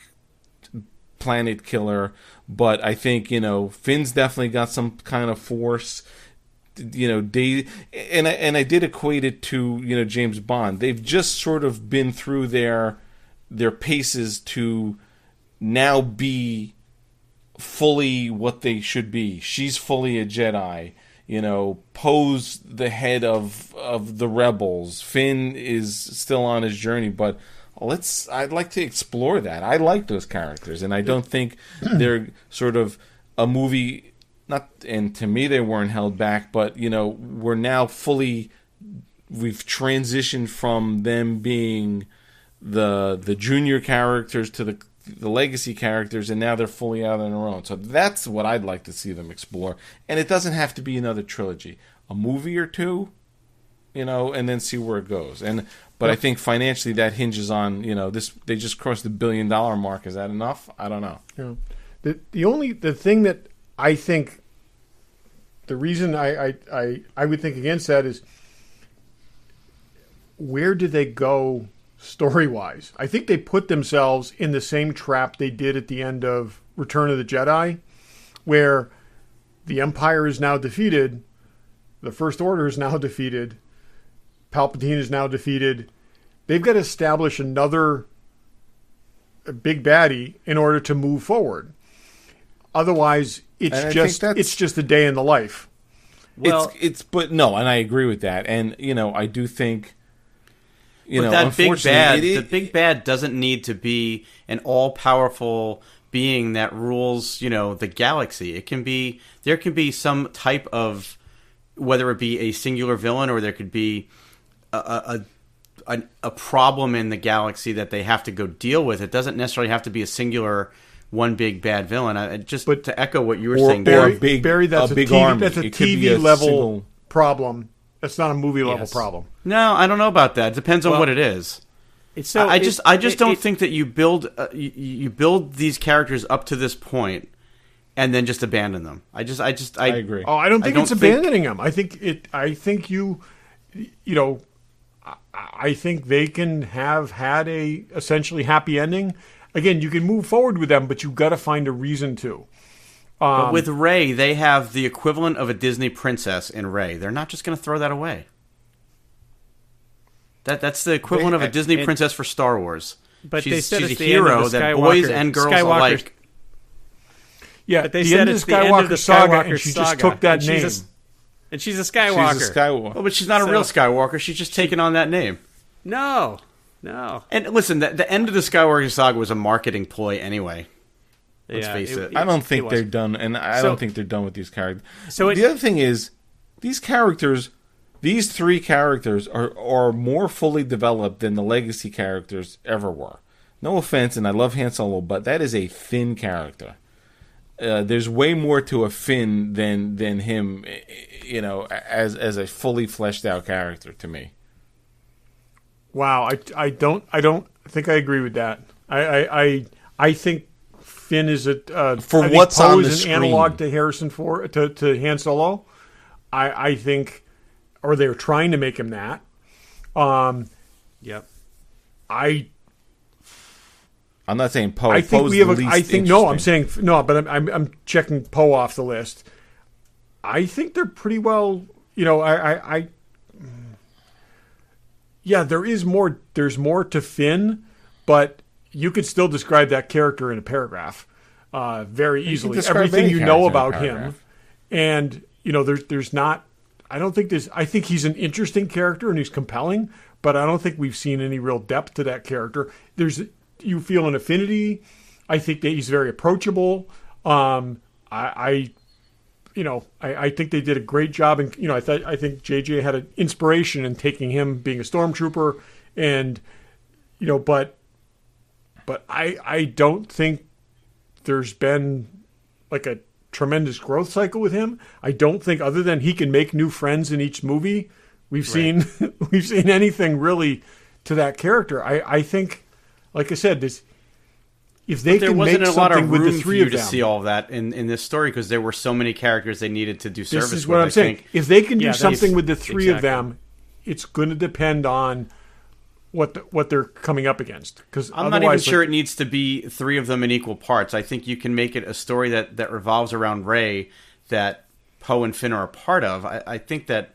planet killer. But I think, Finn's definitely got some kind of force. And I did equate it to, James Bond. They've just sort of been through their paces to now be fully what they should be. She's fully a Jedi. Poe's the head of the rebels. Finn is still on his journey, but I'd like to explore that. I like those characters, and I don't think they're sort of a movie. And to me, they weren't held back, but we're now we've transitioned from them being the junior characters to the legacy characters, and now they're fully out on their own. So that's what I'd like to see them explore. And it doesn't have to be another trilogy, a movie or two, and then see where it goes. But I think financially that hinges on this. They just crossed the $1 billion mark. Is that enough? I don't know. Yeah. The thing that I think, the reason I would think against that is, where did they go story-wise? I think they put themselves in the same trap they did at the end of Return of the Jedi, where the Empire is now defeated, the First Order is now defeated, Palpatine is now defeated. They've got to establish another big baddie in order to move forward. Otherwise, it's just a day in the life. Well, but no, and I agree with that. And I do think that big bad, the big bad doesn't need to be an all-powerful being that rules, the galaxy. There can be some type of, whether it be a singular villain or there could be a problem in the galaxy that they have to go deal with. It doesn't necessarily have to be a singular one big bad villain. But to echo what you were saying, Barry, that's a big army. That's a TV level problem. That's not a movie level problem. No, I don't know about that. It depends on what it is. I just don't think that you build these characters up to this point and then just abandon them. I agree. Oh, I don't think it's abandoning them. I think they can have had a essentially happy ending. Again, you can move forward with them, but you've got to find a reason to. But with Rey, they have the equivalent of a Disney princess in Rey. They're not just going to throw that away. That's the equivalent of a Disney princess for Star Wars. But she's a hero that boys and girls alike. Yeah, but they the said end of it's the the end of the Skywalker saga, Skywalker and she saga. just took that name. And she's a Skywalker. She's a Skywalker. Well, but she's not a real Skywalker. She's just taken on that name. No. And listen, the end of the Skywalker saga was a marketing ploy anyway. Let's face it. I don't think they're done, and I don't think they're done with these characters. So the other thing is, these three characters are more fully developed than the legacy characters ever were. No offense, and I love Han Solo, but that is a Finn character. There's way more to a Finn than him, as a fully fleshed out character to me. Wow, I don't think I agree with that. I think Finn is for what's on the screen, an analog to to Han Solo. I think, or they're trying to make him that. Yep. I'm not saying Poe. I think Poe's we have. I'm saying no, but I'm checking Poe off the list. I think they're pretty well. Yeah, there's more to Finn, but you could still describe that character in a paragraph very easily. Everything you know about him, and there's not. I don't think there's. I think he's an interesting character and he's compelling, but I don't think we've seen any real depth to that character. You feel an affinity. I think that he's very approachable. I think they did a great job, and I think JJ had an inspiration in taking him being a stormtrooper, and but I don't think there's been like a tremendous growth cycle with him. I don't think, other than he can make new friends in each movie, we've seen anything really to that character. I think, like I said, if they There can wasn't make a lot of something with room the for three you of to them, see all of that in this story because there were so many characters they needed to do service this is with, what I'm I saying. think. If they can do Yeah, something that's- with the three of exactly. them, it's going to depend on what they're coming up against. Because I'm not even sure it needs to be three of them in equal parts. I think you can make it a story that revolves around Rey that Poe and Finn are a part of. I think that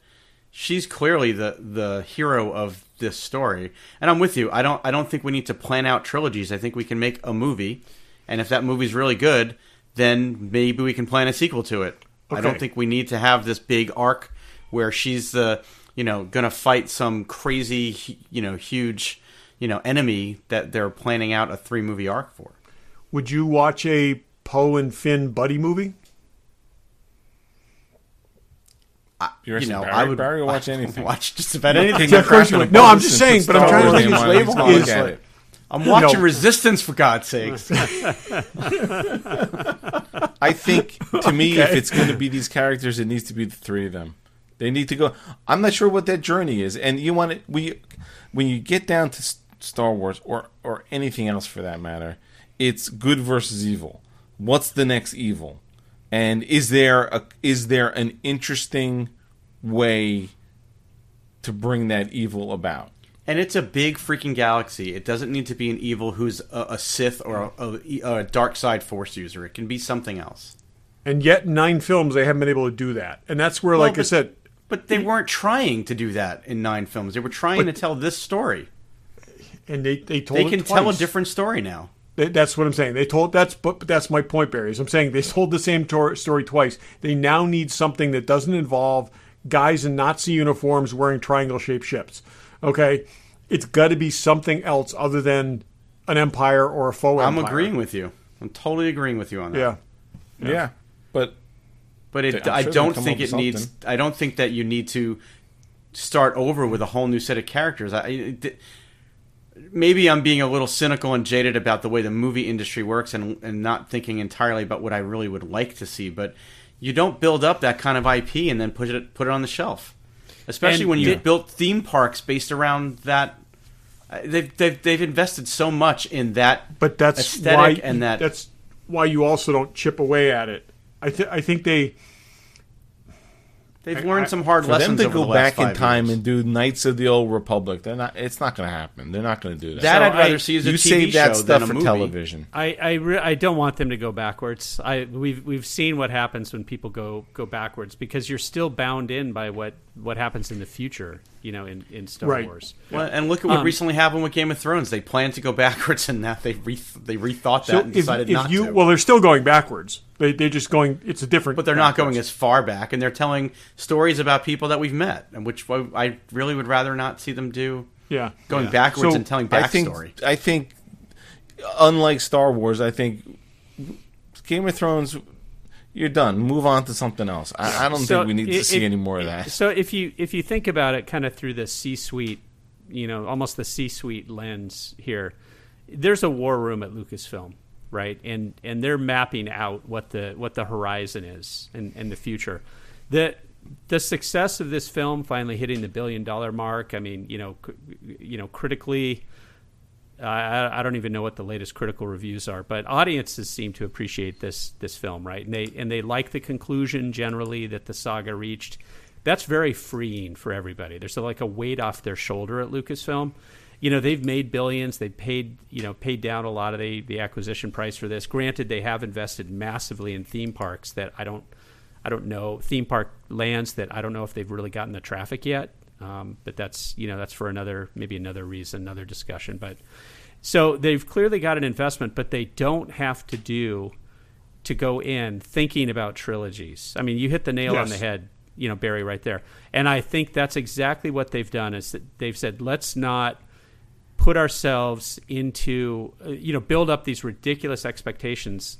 she's clearly the hero of this story. And I'm with you. I don't think we need to plan out trilogies. I think we can make a movie, and if that movie's really good, then maybe we can plan a sequel to it. I don't Okay. think we need to have this big arc where she's the gonna fight some crazy huge enemy that they're planning out a 3-movie arc for. Would you watch a Poe and Finn buddy movie? You're You know, Barry, I would Barry will watch anything. Watch just about anything. Yeah, of course you would. No, I'm just saying, but I'm trying to think Star of Wars, is look at it. I'm watching No. Resistance, for God's sakes. I think, to me, if it's going to be these characters, it needs to be the three of them. They need to go. I'm not sure what that journey is, and you want it. When you get down to Star Wars or anything else for that matter, it's good versus evil. What's the next evil? And is there an interesting way to bring that evil about? And it's a big freaking galaxy. It doesn't need to be an evil who's a Sith or a dark side Force user. It can be something else. And yet, in 9 films, they haven't been able to do that. And that's where, Well, like I said, But they weren't trying to do that in 9 films. They were trying to tell this story. and they told They it can twice. tell a different story now. That's what I'm saying. That's my point, Barry. Is I'm saying they told the same story twice. They now need something that doesn't involve guys in Nazi uniforms wearing triangle-shaped ships. Okay, it's got to be something else other than an empire or a faux I'm empire. agreeing with you. I'm totally agreeing with you on that. Yeah, Yeah, but But I'm I sure don't they'll come think up with it needs. something. I don't think that you need to start over with a whole new set of characters. Maybe I'm being a little cynical and jaded about the way the movie industry works, and not thinking entirely about what I really would like to see. But you don't build up that kind of IP and then put it on the shelf, especially And when you've yeah. built theme parks based around that. They've invested so much in that, but that's aesthetic why and that. that's why you also don't chip away at it. I think They've learned some hard for them lessons to over go the last back in 5 time years. and do Knights of the Old Republic, it's not going to happen. They're not going to do that. That So I'd rather I- see as a you TV save show that stuff than a for movie. television. I don't want them to go backwards. We've seen what happens when people go backwards, because you're still bound in by what happens in the future, in Star Right. Wars. Well, and look at what recently happened with Game of Thrones. They planned to go backwards, and now they rethought that so. and decided not to. Well, they're still going backwards. They're just going. It's a different. But they're not going backwards. as far back, and they're telling stories about people that we've met, and which I really would rather not see them do. Yeah, Going backwards So, and telling I backstory. think, unlike Star Wars, I think Game of Thrones, you're done. Move on to something else. I don't So think we need to see any more of that. So if you think about it kind of through the C-suite, almost the C-suite lens here, there's a war room at Lucasfilm, right? And they're mapping out what the horizon is and the future. The success of this film finally hitting the $1 billion mark. I mean, critically, I don't even know what the latest critical reviews are, but audiences seem to appreciate this film, right? And they like the conclusion generally that the saga reached. That's very freeing for everybody. There's like a weight off their shoulder at Lucasfilm. They've made billions. They paid down a lot of the acquisition price for this. Granted, they have invested massively in theme parks that I don't know, theme park lands that I don't know if they've really gotten the traffic yet. But that's for another reason, another discussion. But so they've clearly got an investment, but they don't have to go in thinking about trilogies. I mean, you hit the nail on the head, Barry, right there. And I think that's exactly what they've done, is that they've said, let's not put ourselves into, build up these ridiculous expectations.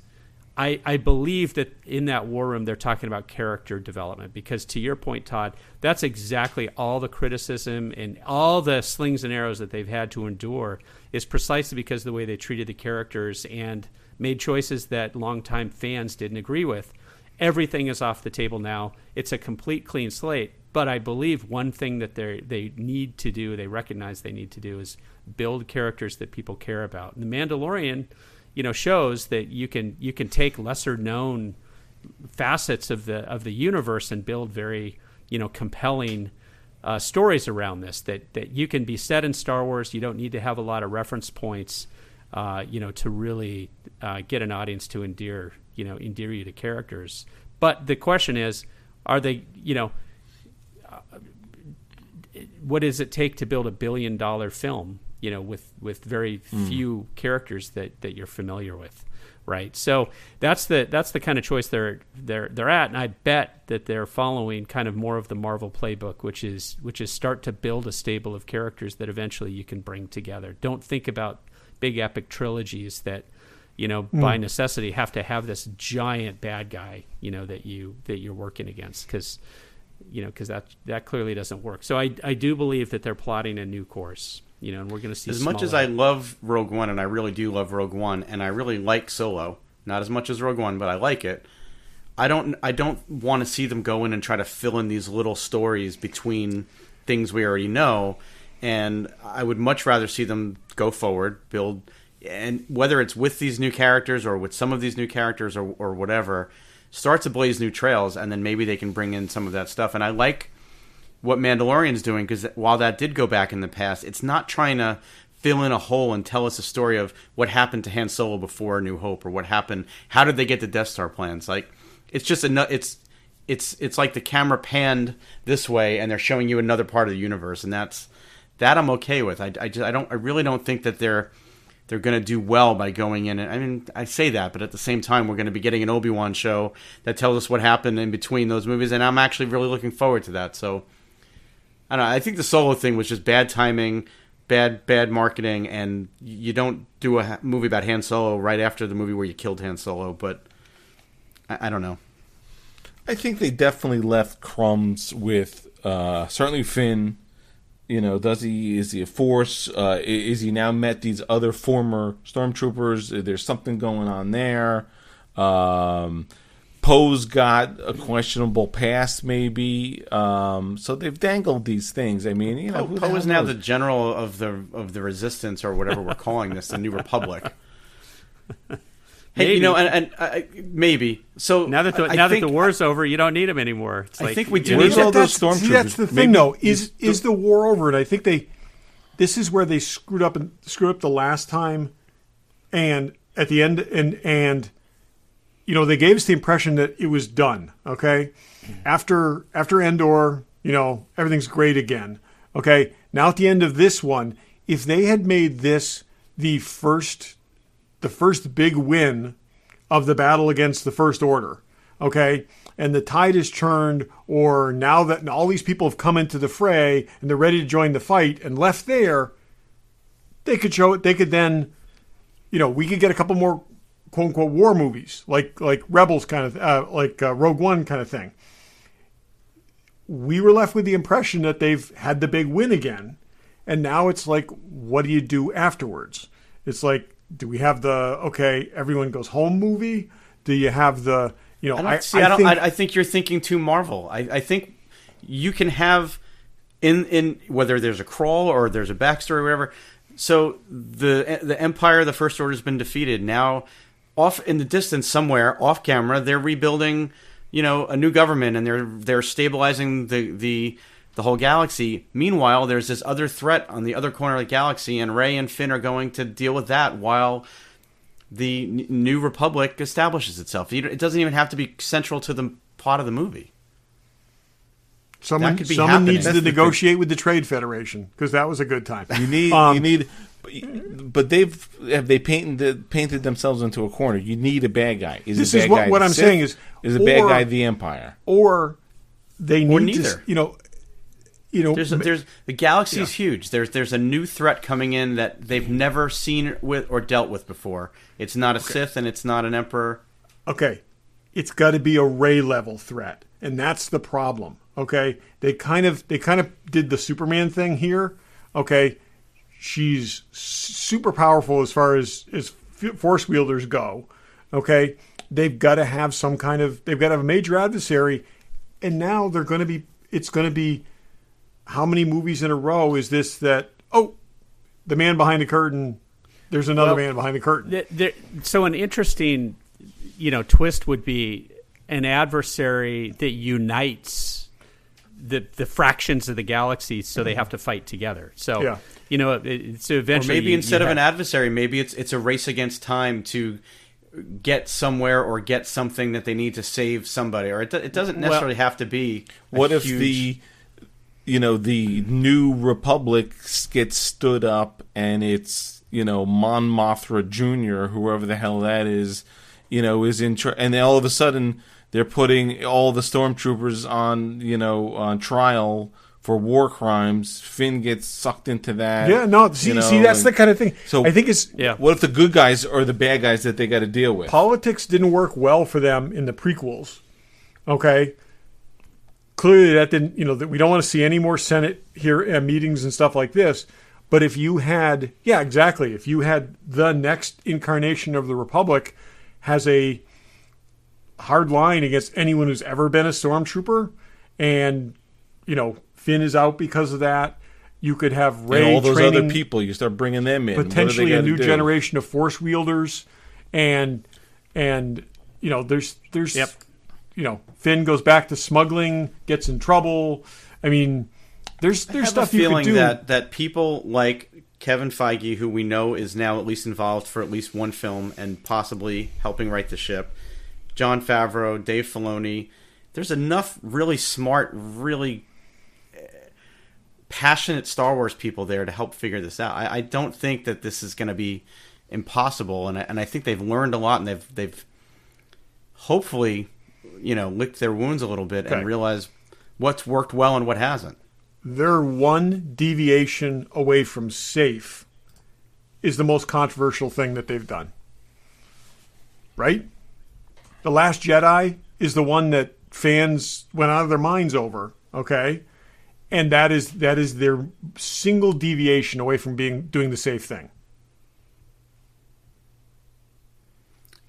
I believe that in that war room, they're talking about character development, because to your point, Todd, that's exactly all the criticism and all the slings and arrows that they've had to endure is precisely because of the way they treated the characters and made choices that longtime fans didn't agree with. Everything is off the table now. It's a complete clean slate. But I believe one thing that they need to do, they recognize they need to do, is build characters that people care about. And The Mandalorian, shows that you can take lesser known facets of the universe and build very compelling stories around this. That you can be set in Star Wars. You don't need to have a lot of reference points, to really get an audience to endear you to characters. But the question is, are they, what does it take to build $1 billion film, with very few characters that you're familiar with, right? So that's the kind of choice they're at, and I bet that they're following kind of more of the Marvel playbook, which is start to build a stable of characters that eventually you can bring together. Don't think about big epic trilogies that by necessity have to have this giant bad guy that you're working against, because that clearly doesn't work. So I do believe that they're plotting a new course, and we're going to see as much as I love Rogue One, and I really do love Rogue One, and I really like Solo, not as much as Rogue One, but I like it. I don't want to see them go in and try to fill in these little stories between things we already know, and I would much rather see them go forward, build, and whether it's with these new characters or with some of these new characters or whatever, start to blaze new trails, and then maybe they can bring in some of that stuff. And I like what Mandalorian's doing, because while that did go back in the past, it's not trying to fill in a hole and tell us a story of what happened to Han Solo before A New Hope, or what happened, how did they get the Death Star plans. Like, it's just it's like the camera panned this way and they're showing you another part of the universe, and that I'm okay with. I really don't think that they're going to do well by going in. And I mean, I say that, but at the same time, we're going to be getting an Obi-Wan show that tells us what happened in between those movies, and I'm actually really looking forward to that. So, I don't know. I think the Solo thing was just bad timing, bad marketing, and you don't do a movie about Han Solo right after the movie where you killed Han Solo, but I don't know. I think they definitely left crumbs with certainly Finn. Is he a force? Is he now met these other former stormtroopers? There's something going on there. Poe's got a questionable past, maybe. So they've dangled these things. I mean, Poe is now the general of the Resistance, or whatever we're calling this, the New Republic. Hey, maybe. Maybe. So now that the war's over, you don't need him anymore. It's I like, think we do where's need all those stormtroopers? See, that's the thing, though. Is the war over? And I think this is where they screwed up the last time, and at the end, and they gave us the impression that it was done. Okay, after Endor, everything's great again. Okay, now at the end of this one, if they had made this the first big win of the battle against the First Order, okay, and the tide is turned, or now that all these people have come into the fray and they're ready to join the fight and left there, they could then, we could get a couple more quote unquote war movies like Rebels kind of like Rogue One kind of thing. We were left with the impression that they've had the big win again, and now it's like, what do you do afterwards? It's like, do we have everyone goes home movie? Do you have the, I think you're thinking too Marvel. I think you can have in whether there's a crawl or there's a backstory or whatever. So the Empire, the First Order, has been defeated. Now, off in the distance somewhere, off camera, they're rebuilding, a new government, and they're stabilizing the whole galaxy. Meanwhile, there's this other threat on the other corner of the galaxy, and Rey and Finn are going to deal with that while the New Republic establishes itself. It doesn't even have to be central to the plot of the movie. Someone needs to negotiate with the Trade Federation, because that was a good time. You need, but have they painted themselves into a corner? You need a bad guy. This is what I'm saying is a bad guy the Empire, or they need neither. There's the galaxy is huge. There's a new threat coming in that they've never seen with or dealt with before. It's not a Sith, and it's not an Emperor. Okay, it's got to be a Rey level threat, and that's the problem. Okay, they kind of did the Superman thing here. Okay, she's super powerful as far as force wielders go. Okay, they've got to have they've got to have a major adversary, and now it's going to be. How many movies in a row is this that, the man behind the curtain there's another man behind the curtain. So an interesting, twist would be an adversary that unites the fractions of the galaxy, so they have to fight together. So so eventually, or maybe instead of an adversary, maybe it's a race against time to get somewhere or get something that they need to save somebody, or it doesn't necessarily have to be. What if the new Republic gets stood up and it's Mon Mothra Jr., whoever the hell that is in and then all of a sudden they're putting all the stormtroopers on trial for war crimes. Finn gets sucked into that. Yeah, no, see, that's the kind of thing. So I think it's what if the good guys are the bad guys that they got to deal with? Politics didn't work well for them in the prequels. Okay, clearly that didn't. That we don't want to see any more Senate meetings and stuff like this. But if you had, if you had the next incarnation of the Republic has a hard line against anyone who's ever been a stormtrooper, and Finn is out because of that. You could have Rey and all those training other people. You start bringing them in. Potentially a new generation of Force wielders, and there's Finn goes back to smuggling, gets in trouble. I mean, there's stuff you could do. that people like Kevin Feige, who we know is now at least involved for at least one film and possibly helping write the ship, Jon Favreau, Dave Filoni. There's enough really smart, really passionate Star Wars people there to help figure this out. I don't think that this is going to be impossible, and I think they've learned a lot, and they've hopefully licked their wounds a little bit and realized what's worked well and what hasn't. Their one deviation away from safe is the most controversial thing that they've done. Right? The Last Jedi is the one that fans went out of their minds over, okay? And that is their single deviation away from doing the safe thing.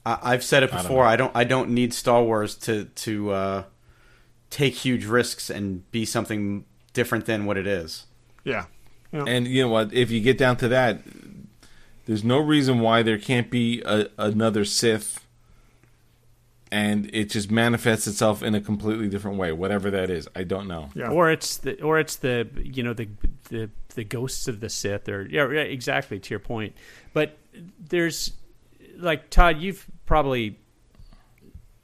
I've said it before. I don't need Star Wars to take huge risks and be something different than what it is. Yeah. And you know what? If you get down to that, there's no reason why there can't be another Sith, and it just manifests itself in a completely different way, whatever that is. I don't know. Yeah. Or it's the the ghosts of the Sith, or exactly, to your point. But there's, like, Todd, you've probably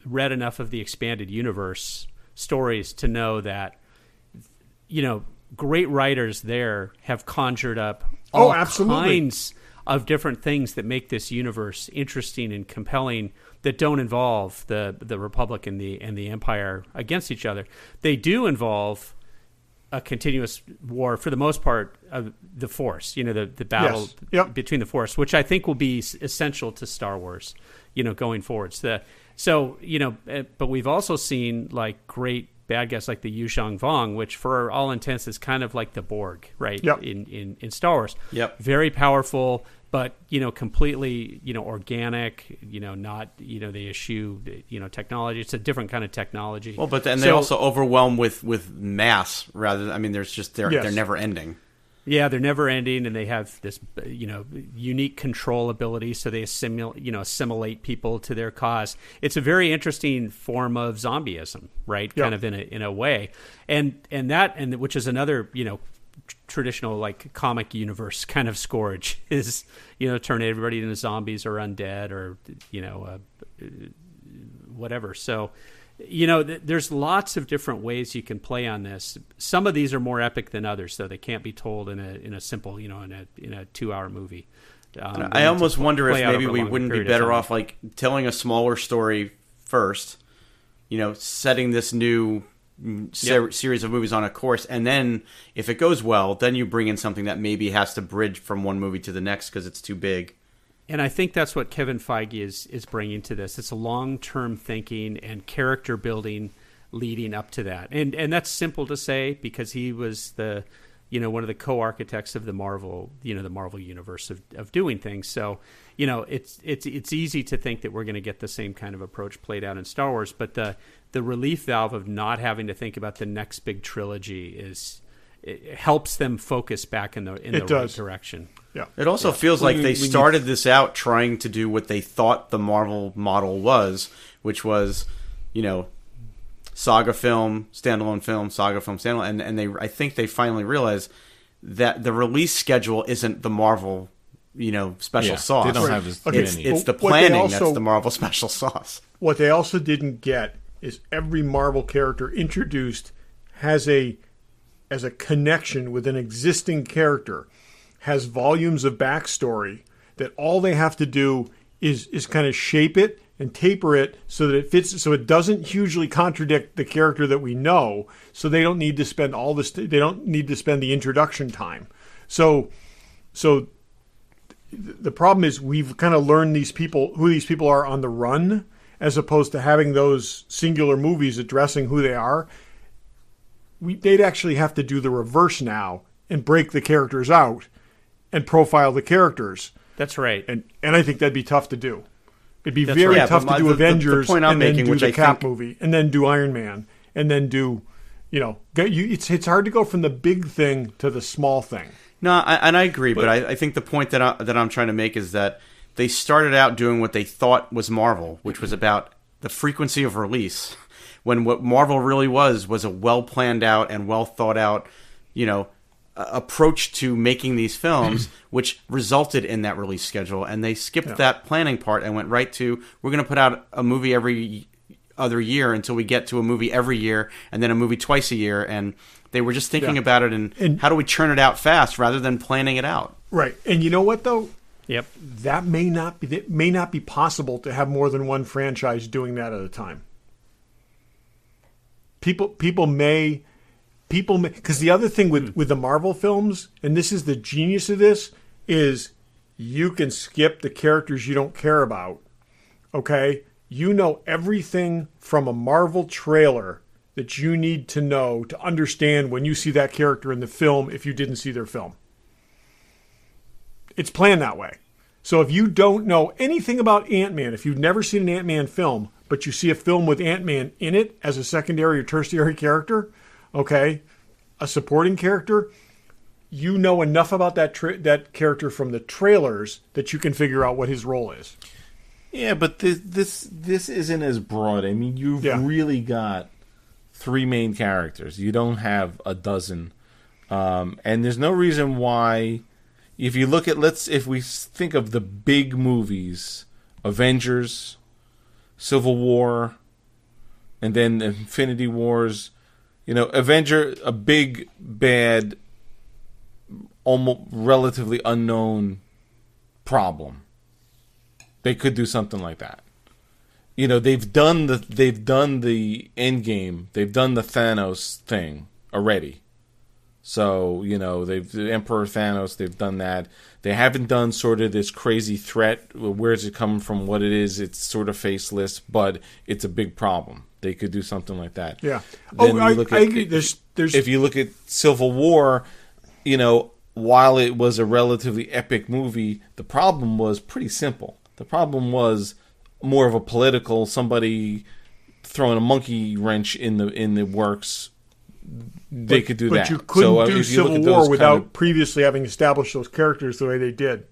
read enough of the expanded universe stories to know that great writers there have conjured up all kinds of different things that make this universe interesting and compelling, that don't involve the Republic and the Empire against each other. They do involve a continuous war, for the most part, of the Force. The battle between the Force, which I think will be essential to Star Wars, going forwards. But we've also seen like great bad guys like the Yuuzhan Vong, which for all intents is kind of like the Borg, right? Yep. In Star Wars. Yep. Very powerful, but completely organic. Not they eschew technology. It's a different kind of technology. Well, but then they also overwhelm with mass rather. I mean, they're never ending. Yeah, they're never ending, and they have this unique control ability, so they assimilate people to their cause. It's a very interesting form of zombieism, right? Yep. Kind of in a way, and which is another traditional like comic universe kind of scourge is turn everybody into zombies or undead or whatever. So. There's lots of different ways you can play on this. Some of these are more epic than others, so they can't be told in a simple, in a 2-hour movie. I almost wonder if maybe we wouldn't be better off like telling a smaller story first, setting this new series of movies on a course, and then if it goes well, then you bring in something that maybe has to bridge from one movie to the next because it's too big. And I think that's what Kevin Feige is bringing to this. It's a long-term thinking and character building leading up to that. And that's simple to say because he was the one of the co-architects of the Marvel universe of doing things. So, it's easy to think that we're going to get the same kind of approach played out in Star Wars, but the relief valve of not having to think about the next big trilogy it helps them focus back in the right direction. Yeah. It also feels like they started this out trying to do what they thought the Marvel model was, which was, saga film, standalone film, saga film, standalone, and I think they finally realized that the release schedule isn't the Marvel, special sauce. They don't have as many. It's the planning that's the Marvel special sauce. What they also didn't get is every Marvel character introduced has a connection with an existing character, has volumes of backstory that all they have to do is kind of shape it and taper it so that it fits, so it doesn't hugely contradict the character that we know. So they don't need to spend they don't need to spend the introduction time. So the problem is we've kind of learned who these people are on the run, as opposed to having those singular movies addressing who they are. They'd actually have to do the reverse now and break the characters out and profile the characters. That's right. And I think that'd be tough to do. It'd be That's very right. tough to do Avengers the point I'm and then making, do which the I Cap think- movie and then do Iron Man and then do, it's hard to go from the big thing to the small thing. No, I agree, but I think the point that I'm trying to make is that they started out doing what they thought was Marvel, which was about the frequency of release, when what Marvel really was a well planned out and well thought out, approach to making these films, which resulted in that release schedule. And they skipped that planning part and went right to, we're going to put out a movie every other year until we get to a movie every year and then a movie twice a year. And they were just thinking about it and how do we churn it out fast rather than planning it out. Right. And you know what, though? Yep. That may not be possible to have more than one franchise doing that at a time. People may, because the other thing with the Marvel films, and this is the genius of this, is you can skip the characters you don't care about. Okay? You know everything from a Marvel trailer that you need to know to understand when you see that character in the film if you didn't see their film. It's planned that way. So if you don't know anything about Ant-Man, if you've never seen an Ant-Man film, but you see a film with Ant-Man in it as a secondary or tertiary character, okay, a supporting character, you know enough about that character from the trailers that you can figure out what his role is. Yeah, but this isn't as broad. I mean, you've really got 3 main characters. You don't have a dozen. And there's no reason why, if you look at, if we think of the big movies, Avengers, Civil War, and then Infinity Wars, Avenger, a big, bad, almost relatively unknown problem. They could do something like that. They've done the Endgame. They've done the Thanos thing already. So, the Emperor Thanos, they've done that. They haven't done sort of this crazy threat. Where's it coming from? What it is? It's sort of faceless, but it's a big problem. They could do something like that. Yeah. Then I agree. If you look at Civil War, while it was a relatively epic movie, the problem was pretty simple. The problem was more of a political, somebody throwing a monkey wrench in the works. They could do that. But you couldn't do if you look Civil at those War without previously having established those characters the way they did.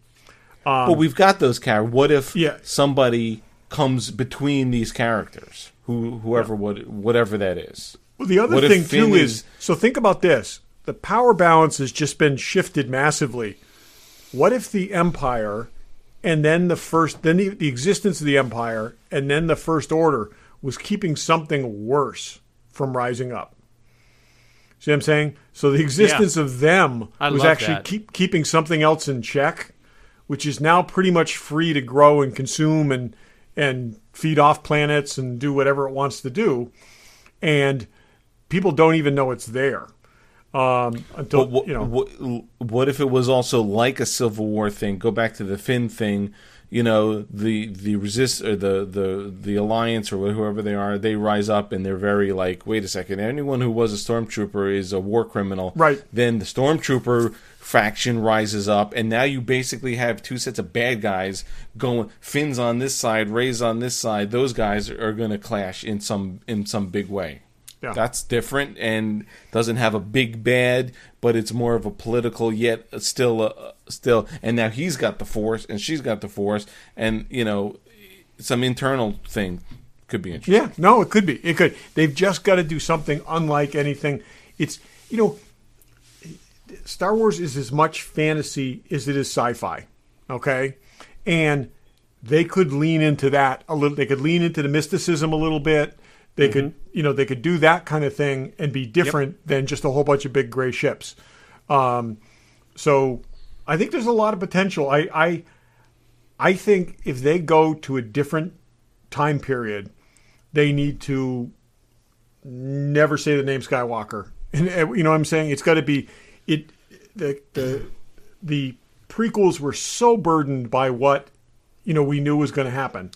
But we've got those characters. What if somebody comes between these characters, whatever that is? Well, the other thing too is, so think about this: the power balance has just been shifted massively. What if the Empire, and then the existence of the Empire, and then the First Order was keeping something worse from rising up? See what I'm saying? So the existence of them was actually keeping something else in check, which is now pretty much free to grow and consume and feed off planets and do whatever it wants to do. And people don't even know it's there. Until what if it was also like a Civil War thing? Go back to the Finn thing. The resist or the Alliance or whoever they are, they rise up and they're very like, wait a second, anyone who was a stormtrooper is a war criminal. Right. Then the stormtrooper faction rises up, and now you basically have 2 sets of bad guys going. Finn's on this side, Rey's on this side. Those guys are going to clash in some big way. Yeah. That's different and doesn't have a big bad, but it's more of a political yet still. And now he's got the Force and she's got the Force, and some internal thing could be interesting. Yeah, no, it could be. It could. They've just got to do something unlike anything. It's Star Wars is as much fantasy as it is sci-fi. Okay, and they could lean into that a little. They could lean into the mysticism a little bit. They could, they could do that kind of thing and be different than just a whole bunch of big gray ships. So I think there's a lot of potential. I think if they go to a different time period, they need to never say the name Skywalker. And you know what I'm saying? It's got to be the prequels were so burdened by what we knew was going to happen.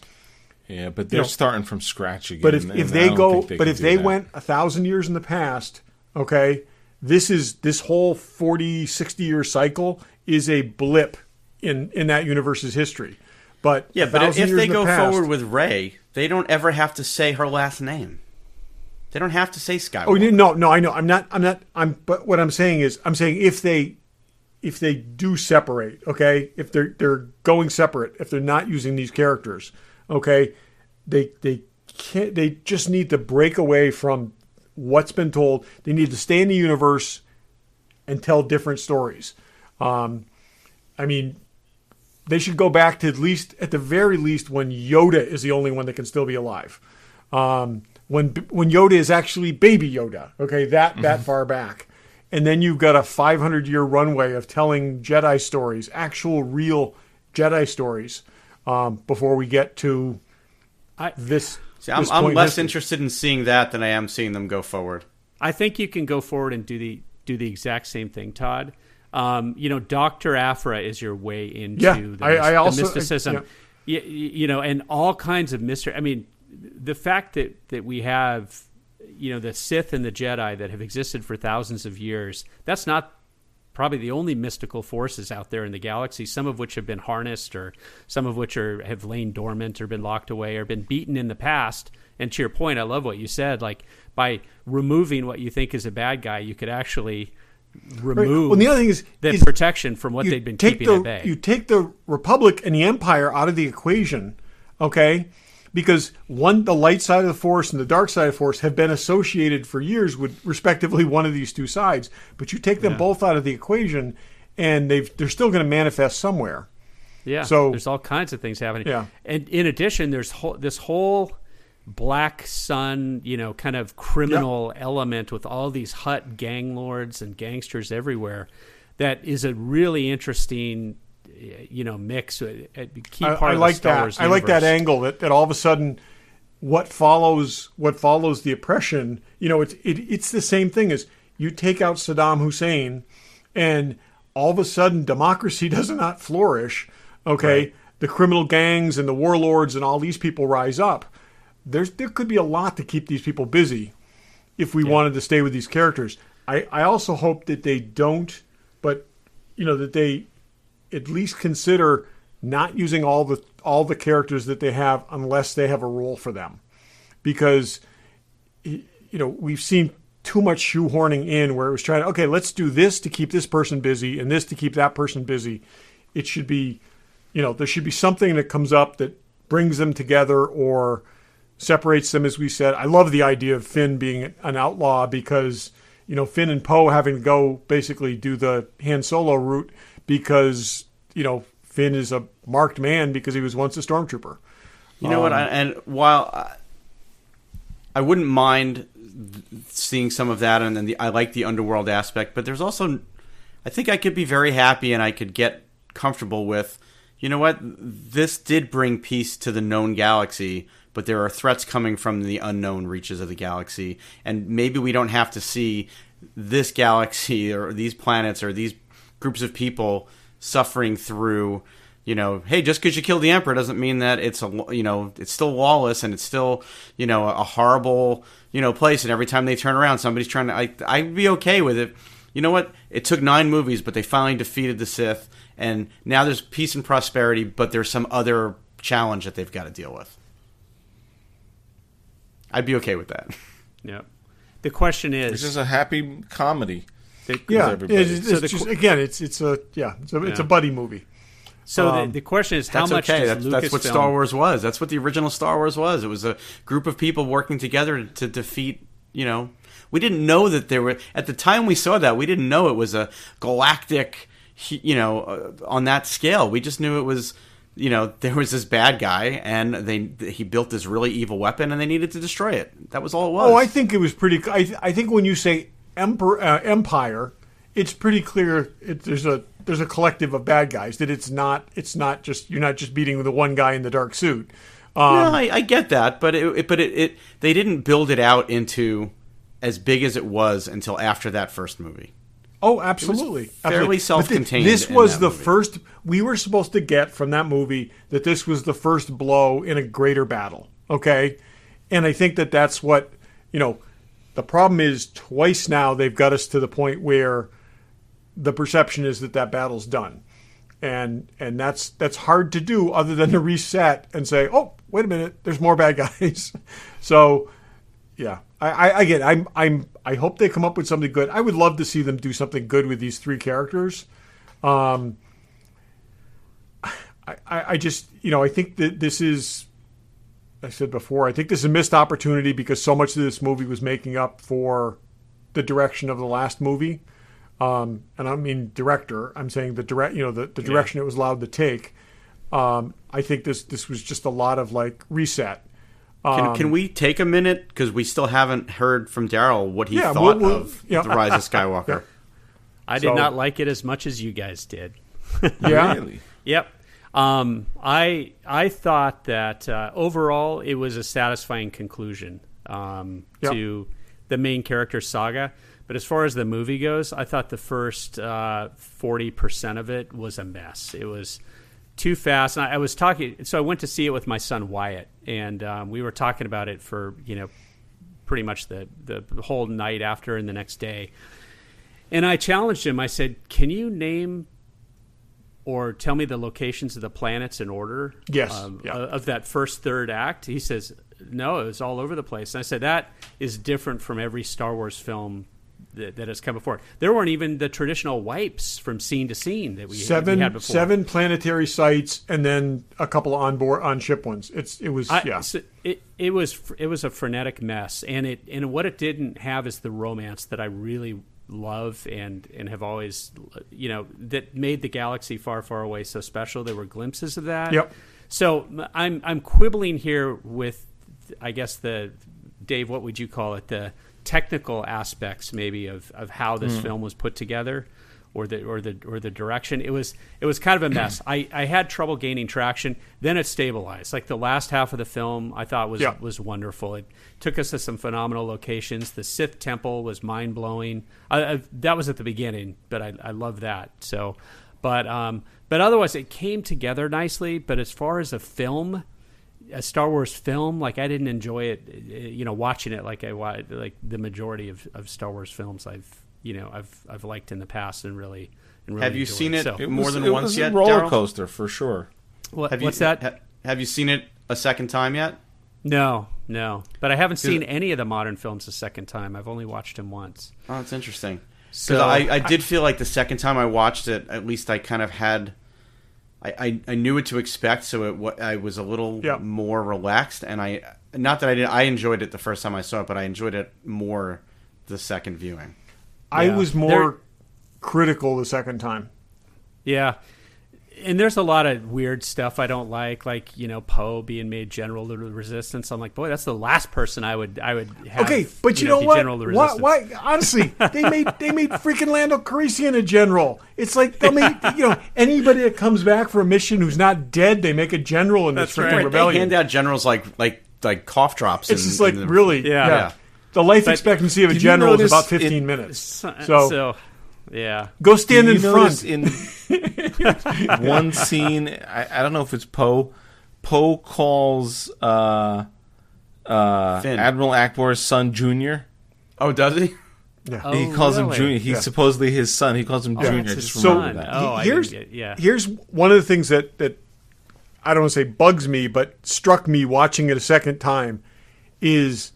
Yeah, but they're starting from scratch again. But if they went 1,000 years in the past, okay, this whole 40, 60-year cycle is a blip in that universe's history. But yeah, but if they go forward with Rey, they don't ever have to say her last name. They don't have to say Skywalker. Oh no, I know. I'm not. But what I'm saying is, if they do separate, okay, if they're going separate, if they're not using these characters. Okay, they can't. They just need to break away from what's been told. They need to stay in the universe and tell different stories. I mean, they should go back to at the very least, when Yoda is the only one that can still be alive. When Yoda is actually baby Yoda. Okay, that far back, and then you've got a 500-year runway of telling Jedi stories, actual real Jedi stories. Before we get to this. See, I'm less interested in seeing that than I am seeing them go forward. I think you can go forward and do the exact same thing, Todd. Dr. Aphra is your way into the mysticism. And all kinds of mystery. I mean, the fact that we have, the Sith and the Jedi that have existed for thousands of years, that's not probably the only mystical forces out there in the galaxy, some of which have been harnessed or some of which have lain dormant or been locked away or been beaten in the past. And to your point, I love what you said, like by removing what you think is a bad guy, you could actually remove Well, the other thing is protection from what they'd been keeping at bay. You take the Republic and the Empire out of the equation, okay? Because the light side of the Force and the dark side of the Force have been associated for years with respectively one of these two sides. But you take them both out of the equation, and they're still going to manifest somewhere. Yeah, so there's all kinds of things happening. Yeah. And in addition, there's this whole Black Sun, kind of criminal element with all these Hutt gang lords and gangsters everywhere. That is a really interesting mix. Key part of the Star Wars universe. I like that angle that all of a sudden what follows the oppression, it's the same thing as you take out Saddam Hussein and all of a sudden democracy does not flourish. Okay. Right. The criminal gangs and the warlords and all these people rise up. There could be a lot to keep these people busy if we wanted to stay with these characters. I also hope that they don't, but that they at least consider not using all the characters that they have unless they have a role for them, because we've seen too much shoehorning in where it was trying to, okay, let's do this to keep this person busy and this to keep that person busy. It should be, there should be something that comes up that brings them together or separates them. As we said, I love the idea of Finn being an outlaw because Finn and Poe having to go basically do the Han Solo route because, Finn is a marked man because he was once a stormtrooper. You know what? While I wouldn't mind seeing some of that, and then I like the underworld aspect, but there's also, I think I could be very happy and I could get comfortable with, this did bring peace to the known galaxy, but there are threats coming from the unknown reaches of the galaxy, and maybe we don't have to see this galaxy or these planets or these groups of people suffering through, hey, just because you kill the Emperor doesn't mean that it's it's still lawless and it's still, a horrible, place. And every time they turn around, somebody's trying to, I'd be okay with it. You know what? It took 9 movies, but they finally defeated the Sith. And now there's peace and prosperity, but there's some other challenge that they've got to deal with. I'd be okay with that. Yeah. the question It's is, just a happy comedy. Yeah, everybody. it's a buddy movie. so the question is, how That's much okay. does That's what Lucasfilm- Star Wars was. That's what the original Star Wars was. It was a group of people working together to defeat, we didn't know that there were, at the time we saw that, we didn't know it was a galactic, on that scale. We just knew it was, there was this bad guy and he built this really evil weapon and they needed to destroy it. That was all it was. Oh, I think it was pretty. I think when you say empire, it's pretty clear. There's a collective of bad guys. That it's not just, you're not just beating the one guy in the dark suit. No, I get that, but it they didn't build it out into as big as it was until after that first movie. Oh, absolutely. Fairly self-contained. This in was that the movie. first we were supposed to get from that movie, that this was the first blow in a greater battle. Okay, and I think that's what The problem is, twice now they've got us to the point where the perception is that battle's done, and that's hard to do other than to reset and say, oh, wait a minute, there's more bad guys. So, yeah, I hope they come up with something good. I would love to see them do something good with these three characters. I just, I think that this is, I said before, I think this is a missed opportunity because so much of this movie was making up for the direction of the last movie. And I don't mean director. I'm saying the direction it was allowed to take. I think this was just a lot of reset. Can we take a minute, because we still haven't heard from Daryl what he thought of The Rise of Skywalker. Yeah. I did not like it as much as you guys did. Yeah. Really? Yep. I thought that overall it was a satisfying conclusion to the main character saga. But as far as the movie goes, I thought the first 40% of it was a mess. It was too fast. And I was talking, so I went to see it with my son Wyatt, and we were talking about it for pretty much the whole night after and the next day. And I challenged him. I said, "Can you name or tell me the locations of the planets in order of that first third act?" He says, "No, it was all over the place." And I said, "That is different from every Star Wars film that has come before. There weren't even the traditional wipes from scene to scene that we had before. 7 planetary sites and then a couple on ship ones. It was a frenetic mess, and what it didn't have is the romance that I really love and have always, that made the galaxy far, far away so special. There were glimpses of that. Yep. So I'm quibbling here with, I guess, Dave, what would you call it? The technical aspects maybe of how this film was put together, or the direction. It was kind of a mess. I had trouble gaining traction. Then it stabilized. Like the last half of the film, I thought was wonderful. It took us to some phenomenal locations. The Sith Temple was mind blowing. That was at the beginning, but I love that. So, but otherwise, it came together nicely. But as far as a Star Wars film, I didn't enjoy it. Watching it like the majority of Star Wars films I've liked in the past and really have you enjoyed. seen it So, more than once yet? It was a roller Daryl? coaster for sure. what's that? Have you seen it a second time yet? No. But I haven't seen any of the modern films a second time. I've only watched them once. Oh, that's interesting. Because So I did feel like the second time I watched it, at least I kind of had, I knew what to expect, so I was a little more relaxed, and I enjoyed it the first time I saw it, but I enjoyed it more the second viewing. I was more critical the second time. Yeah. And there's a lot of weird stuff I don't like Poe being made general of the Resistance. I'm like, boy, that's the last person I would have. Okay, but you know be what? General of the Resistance. Why? Honestly, they made freaking Lando Calrissian a general. It's like they'll make anybody that comes back for a mission who's not dead, they make a general in this freaking rebellion. They hand out generals like cough drops. It's just really, yeah. The life expectancy of a general is about 15 minutes. So yeah. Go stand in front. In one scene, I don't know if it's Poe. Poe calls Admiral Akbar's son Junior. Oh, does he? Yeah. He calls him really? Junior. He's supposedly his son. He calls him Junior. That's his Just son. remember that. Oh, Here's one of the things that I don't want to say bugs me, but struck me watching it a second time is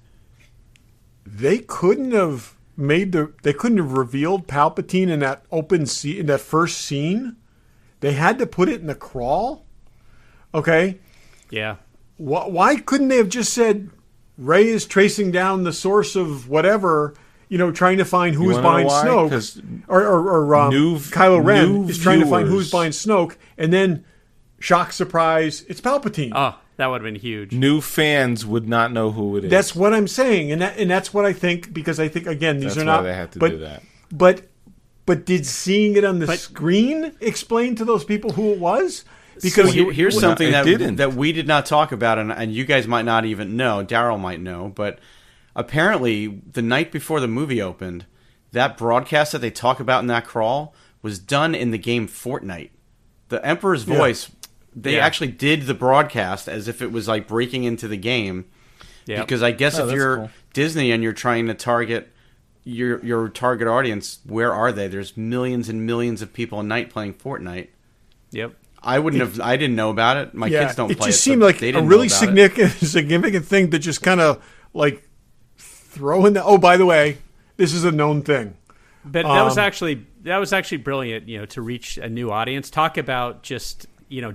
they couldn't have revealed Palpatine in that in that first scene. They had to put it in the crawl. Okay. Yeah. Why couldn't they have just said Rey is tracing down the source of whatever, trying to find who's behind Snoke, or Kylo Ren is trying to find who's behind Snoke, and then shock surprise, it's Palpatine. Oh, that would have been huge. New fans would not know who it is. That's what I'm saying, and that's what I think, because I think again these That's are not. why they had to do that. But did seeing it on the screen explain to those people who it was? Because here's something didn't. that we did not talk about, and you guys might not even know. Daryl might know, but apparently the night before the movie opened, that broadcast that they talk about in that crawl was done in the game Fortnite. The Emperor's Voice, they actually did the broadcast as if it was like breaking into the game. Yeah. Because I guess if you're Disney and you're trying to target your target audience, where are they? There's millions and millions of people a night playing Fortnite. Yep. I didn't know about it. My kids don't play it. It just seemed like a really significant thing to just kind of like throw in the. Oh, by the way, this is a known thing. But that was actually brilliant. To reach a new audience. Talk about just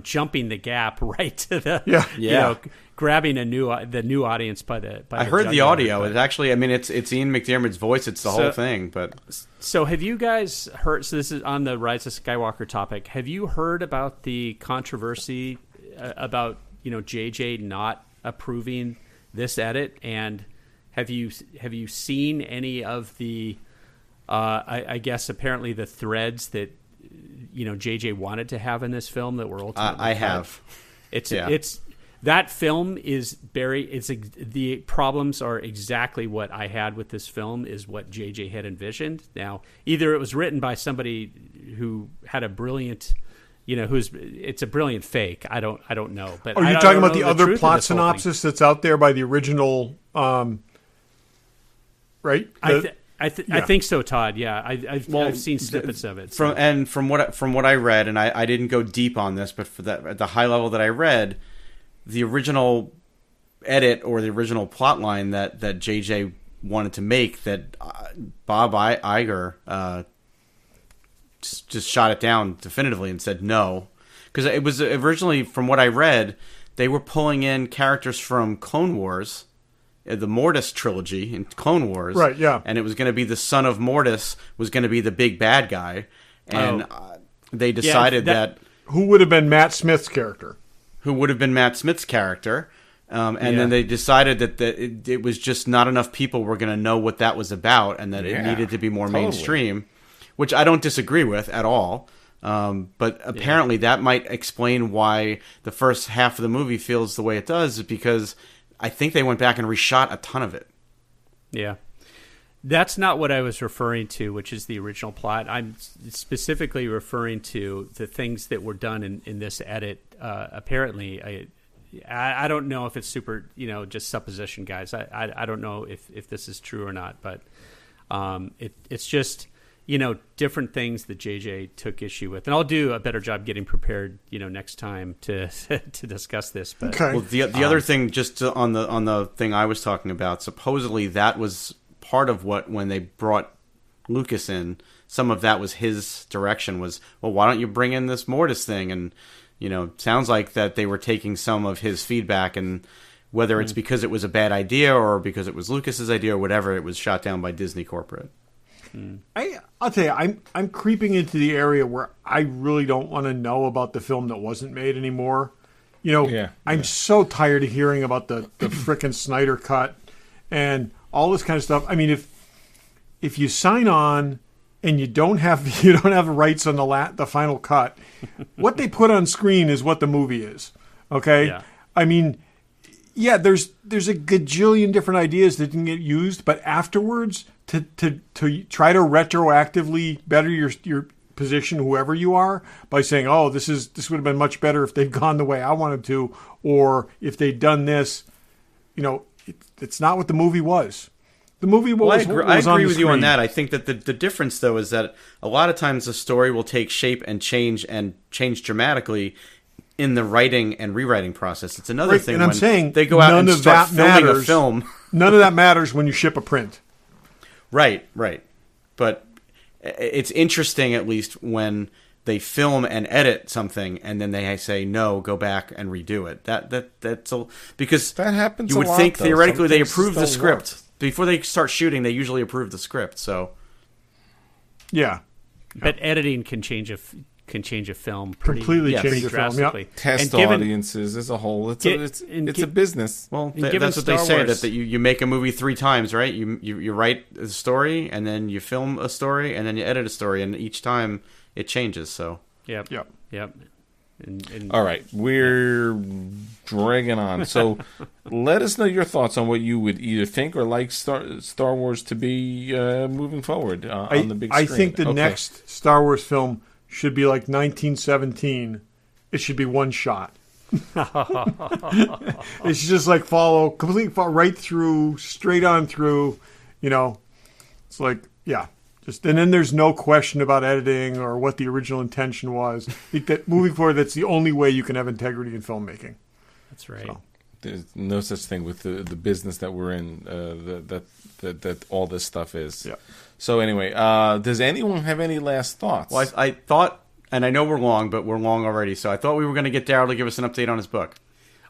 jumping the gap right to the grabbing the new audience by the. I heard the audio. It's actually. I mean, it's Ian McDiarmid's voice. It's the whole thing. But so have you guys heard? So this is on the Rise of Skywalker topic. Have you heard about the controversy about JJ not approving this edit? And have you seen any of the? I guess apparently the threads that JJ wanted to have in this film that were ultimately I have. It's that film is the problems are exactly what I had with this film, is what JJ had envisioned. Now, either it was written by somebody who had a brilliant, it's a brilliant fake. I don't know. But are you talking about the other plot synopsis that's out there by the original? Right. I think so, Todd. Yeah, I've seen snippets of it. From what I read, and I didn't go deep on this, but for that at the high level that I read, the original edit or the original plot line that JJ wanted to make, that Bob Iger just shot it down definitively and said no, because it was originally, from what I read, they were pulling in characters from Clone Wars. The Mortis trilogy in Clone Wars. Right, yeah. And it was going to be the son of Mortis was going to be the big bad guy. And they decided that... Who would have been Matt Smith's character? Then they decided that it was just not enough people were going to know what that was about, and that it needed to be more mainstream, which I don't disagree with at all. But apparently that might explain why the first half of the movie feels the way it does, because... I think they went back and reshot a ton of it. Yeah. That's not what I was referring to, which is the original plot. I'm specifically referring to the things that were done in this edit. Apparently, I don't know if it's super, just supposition, guys. I don't know if this is true or not, but it's just... different things that JJ took issue with, and I'll do a better job getting prepared, next time to discuss this. But well, the other thing, just on the thing I was talking about, supposedly that was part of what, when they brought Lucas in, some of that was his direction. Was, well, why don't you bring in this Mortis thing? And sounds like that they were taking some of his feedback, and whether it's because it was a bad idea or because it was Lucas's idea or whatever, it was shot down by Disney corporate. I'll tell you, I'm creeping into the area where I really don't want to know about the film that wasn't made anymore. I'm so tired of hearing about the frickin' Snyder cut and all this kind of stuff. I mean, if you sign on and you don't have rights on the final cut, what they put on screen is what the movie is. Okay, yeah. I mean, there's a gajillion different ideas that can get used, but afterwards. To try to retroactively better your position, whoever you are, by saying, "Oh, this would have been much better if they'd gone the way I wanted to, or if they'd done this," it's not what the movie was. The movie was. Well, I agree with you on that. I think that the difference, though, is that a lot of times the story will take shape and change dramatically in the writing and rewriting process. It's another thing. And I'm saying they go out and start filming a film. None of that matters when you ship a print. Right. But it's interesting, at least, when they film and edit something, and then they say no, go back and redo it. That's because that happens. You would a lot, think though. theoretically Some they things approve the don't script work. before they start shooting. They usually approve the script. So Yeah. But editing can change a film Completely yes. change pretty the film. drastically. Yeah. Test And given- audiences as a whole. It's Get- it's and a get- business. well, And given that's what they Star say Wars- that you make a movie 3 times, right? You write a story, and then you film a story, and then you edit a story, and each time it changes. So Yep. Yep. And All right, we're dragging on. So let us know your thoughts on what you would either think or like Star Wars to be moving forward on the big screen. I think the Okay. next Star Wars film should be like 1917. It should be one shot. It should just like follow right through, straight on through. It's like and then there's no question about editing or what the original intention was. I think that moving forward, that's the only way you can have integrity in filmmaking. that's right. So. There's no such thing with the business that we're in. That all this stuff is. Yeah. So anyway, does anyone have any last thoughts? well, I thought, and I know we're long, but we're long already. So I thought we were going to get Darryl to give us an update on his book.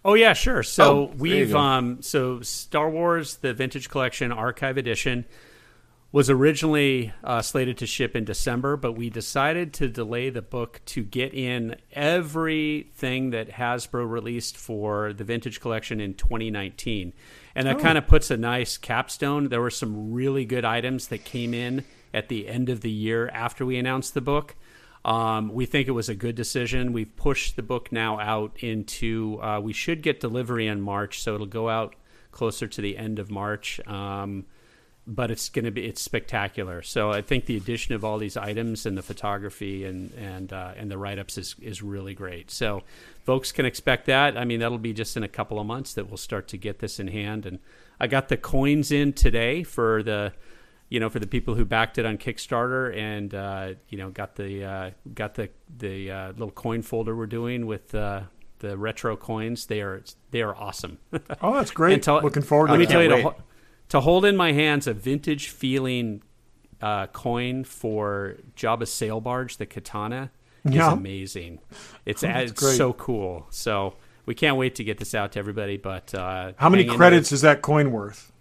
Oh yeah, sure. So there you we've go. so Star Wars: The Vintage Collection Archive Edition was originally slated to ship in December, but we decided to delay the book to get in everything that Hasbro released for the Vintage Collection in 2019. And that kind of puts a nice capstone. There were some really good items that came in at the end of the year after we announced the book. We think it was a good decision. We've pushed the book now out into, we should get delivery in March, so it'll go out closer to the end of March. But it's spectacular. So I think the addition of all these items and the photography and the write-ups is really great. So folks can expect that. I mean, that'll be just in a couple of months that we'll start to get this in hand. And I got the coins in today for the people who backed it on Kickstarter, and got the little coin folder we're doing with the retro coins. They are awesome. Oh, that's great. Looking forward to Let me that. tell you, wait. to hold in my hands a vintage feeling coin for Jabba's sail barge, the Katana, is amazing. It's great. so cool. So we can't wait to get this out to everybody. But How many credits is that coin worth?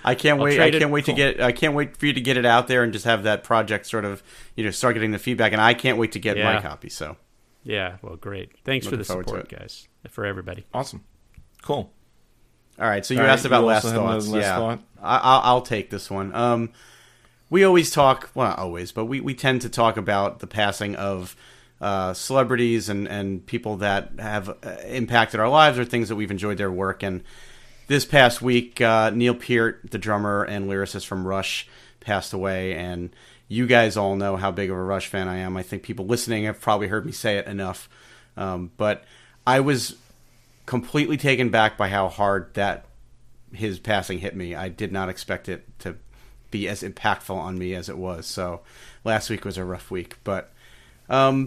I can't wait. trade it. I can't wait for you to get it out there and just have that project sort of, start getting the feedback. And I can't wait to get my Yeah. copy. So Yeah, well, great. Thanks for Looking the forward to support, guys, for everybody. Awesome. Cool. all right. So you All right, asked about you last also have thoughts. another last Yeah, thought? I'll take this one. We always talk. Well, not always, but we tend to talk about the passing of celebrities and people that have impacted our lives or things that we've enjoyed their work. And this past week, Neil Peart, the drummer and lyricist from Rush, passed away. And you guys all know how big of a Rush fan I am. I think people listening have probably heard me say it enough. But I was completely taken back by how hard that his passing hit me. I did not expect it to be as impactful on me as it was. So last week was a rough week, but it's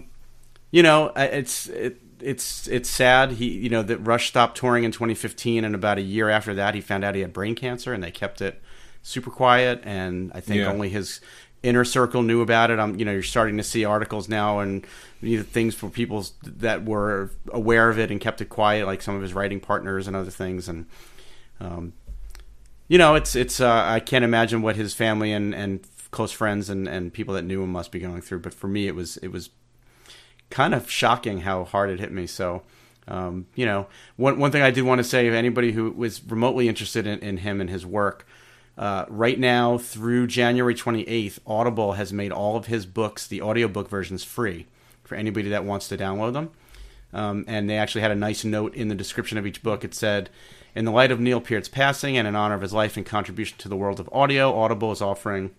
sad. He that Rush stopped touring in 2015, and about a year after that, he found out he had brain cancer, and they kept it super quiet. And I think only his inner circle knew about it. You're starting to see articles now and things for people that were aware of it and kept it quiet, like some of his writing partners and other things. And it's I can't imagine what his family and close friends and people that knew him must be going through. But for me, it was kind of shocking how hard it hit me. So, one thing I do want to say, if anybody who was remotely interested in him and his work, right now through January 28th, Audible has made all of his books, the audiobook versions, free for anybody that wants to download them. And they actually had a nice note in the description of each book. It said, in the light of Neil Peart's passing and in honor of his life and contribution to the world of audio, Audible is offering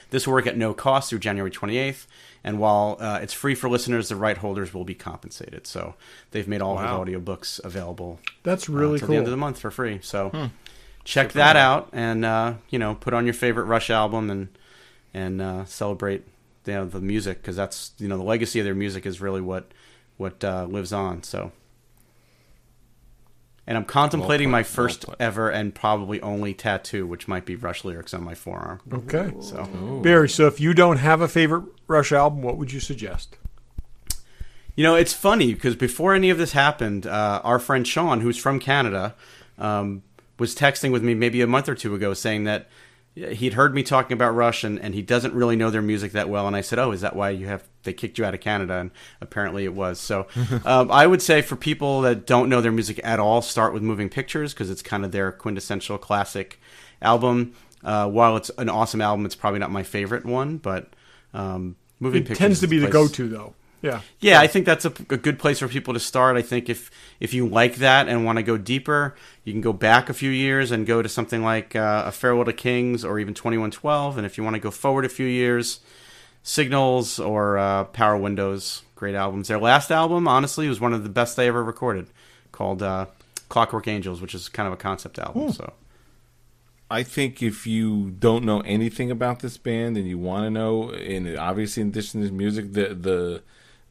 this work at no cost through January 28th. And while it's free for listeners, the right holders will be compensated. So they've made all his audiobooks available. That's really till cool. the end of the month for free. So check that out and, put on your favorite Rush album and celebrate the music, because that's, the legacy of their music is really what lives on. So And I'm contemplating Well my played, first well played. ever and probably only tattoo, which might be Rush lyrics on my forearm. Okay. So Barry, so if you don't have a favorite Rush album, what would you suggest? it's funny because before any of this happened, our friend Sean, who's from Canada, was texting with me maybe a month or two ago saying that he'd heard me talking about Rush and he doesn't really know their music that well. And I said, oh, is that why they kicked you out of Canada? And apparently it was. So I would say for people that don't know their music at all, start with Moving Pictures because it's kind of their quintessential classic album. While it's an awesome album, it's probably not my favorite one, but Moving Pictures Tends to is be the place- go-to, though. Yeah. Yeah, I think that's a good place for people to start. I think if you like that and want to go deeper, you can go back a few years and go to something like A Farewell to Kings or even 2112. And if you want to go forward a few years, Signals or Power Windows, great albums. Their last album, honestly, was one of the best they ever recorded, called Clockwork Angels, which is kind of a concept album. So, I think if you don't know anything about this band and you want to know, and obviously in addition to the music,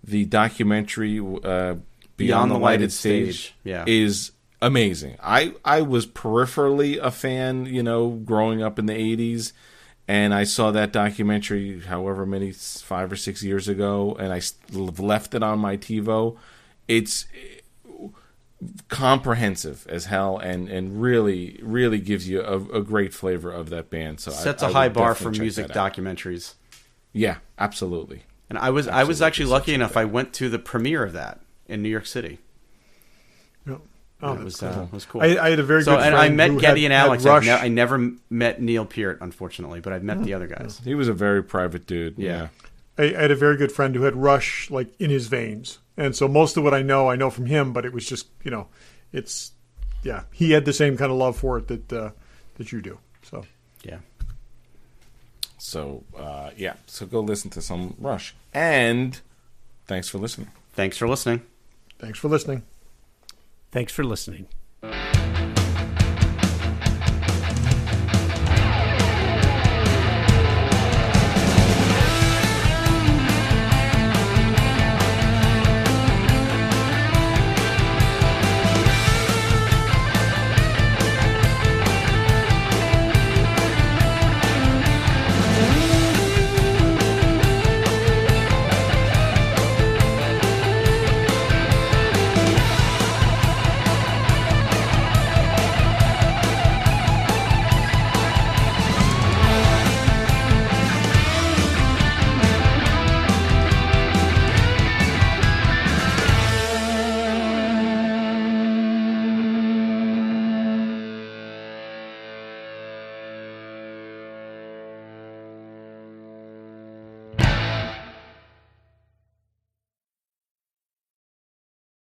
the documentary Beyond the Lighted Stage is amazing. I was peripherally a fan, growing up in the 80s, and I saw that documentary however many, 5 or 6 years ago, and I left it on my TiVo. It's comprehensive as hell and really, really gives you a great flavor of that band. So sets I a high would bar for definitely check music that out. documentaries. Yeah, absolutely. And I was actually lucky enough. I went to the premiere of that in New York City. Yeah. Oh, It that's was cool. I had a very good friend and I met who Getty had- and Alex. had Rush. I never met Neil Peart, unfortunately, but I've met the other guys. He was a very private dude. Yeah. I had a very good friend who had Rush like in his veins, and so most of what I know from him. But it was just he had the same kind of love for it that you do. So Yeah. So, so go listen to some Rush. And thanks for listening. Thanks for listening. thanks for listening. Thanks for listening.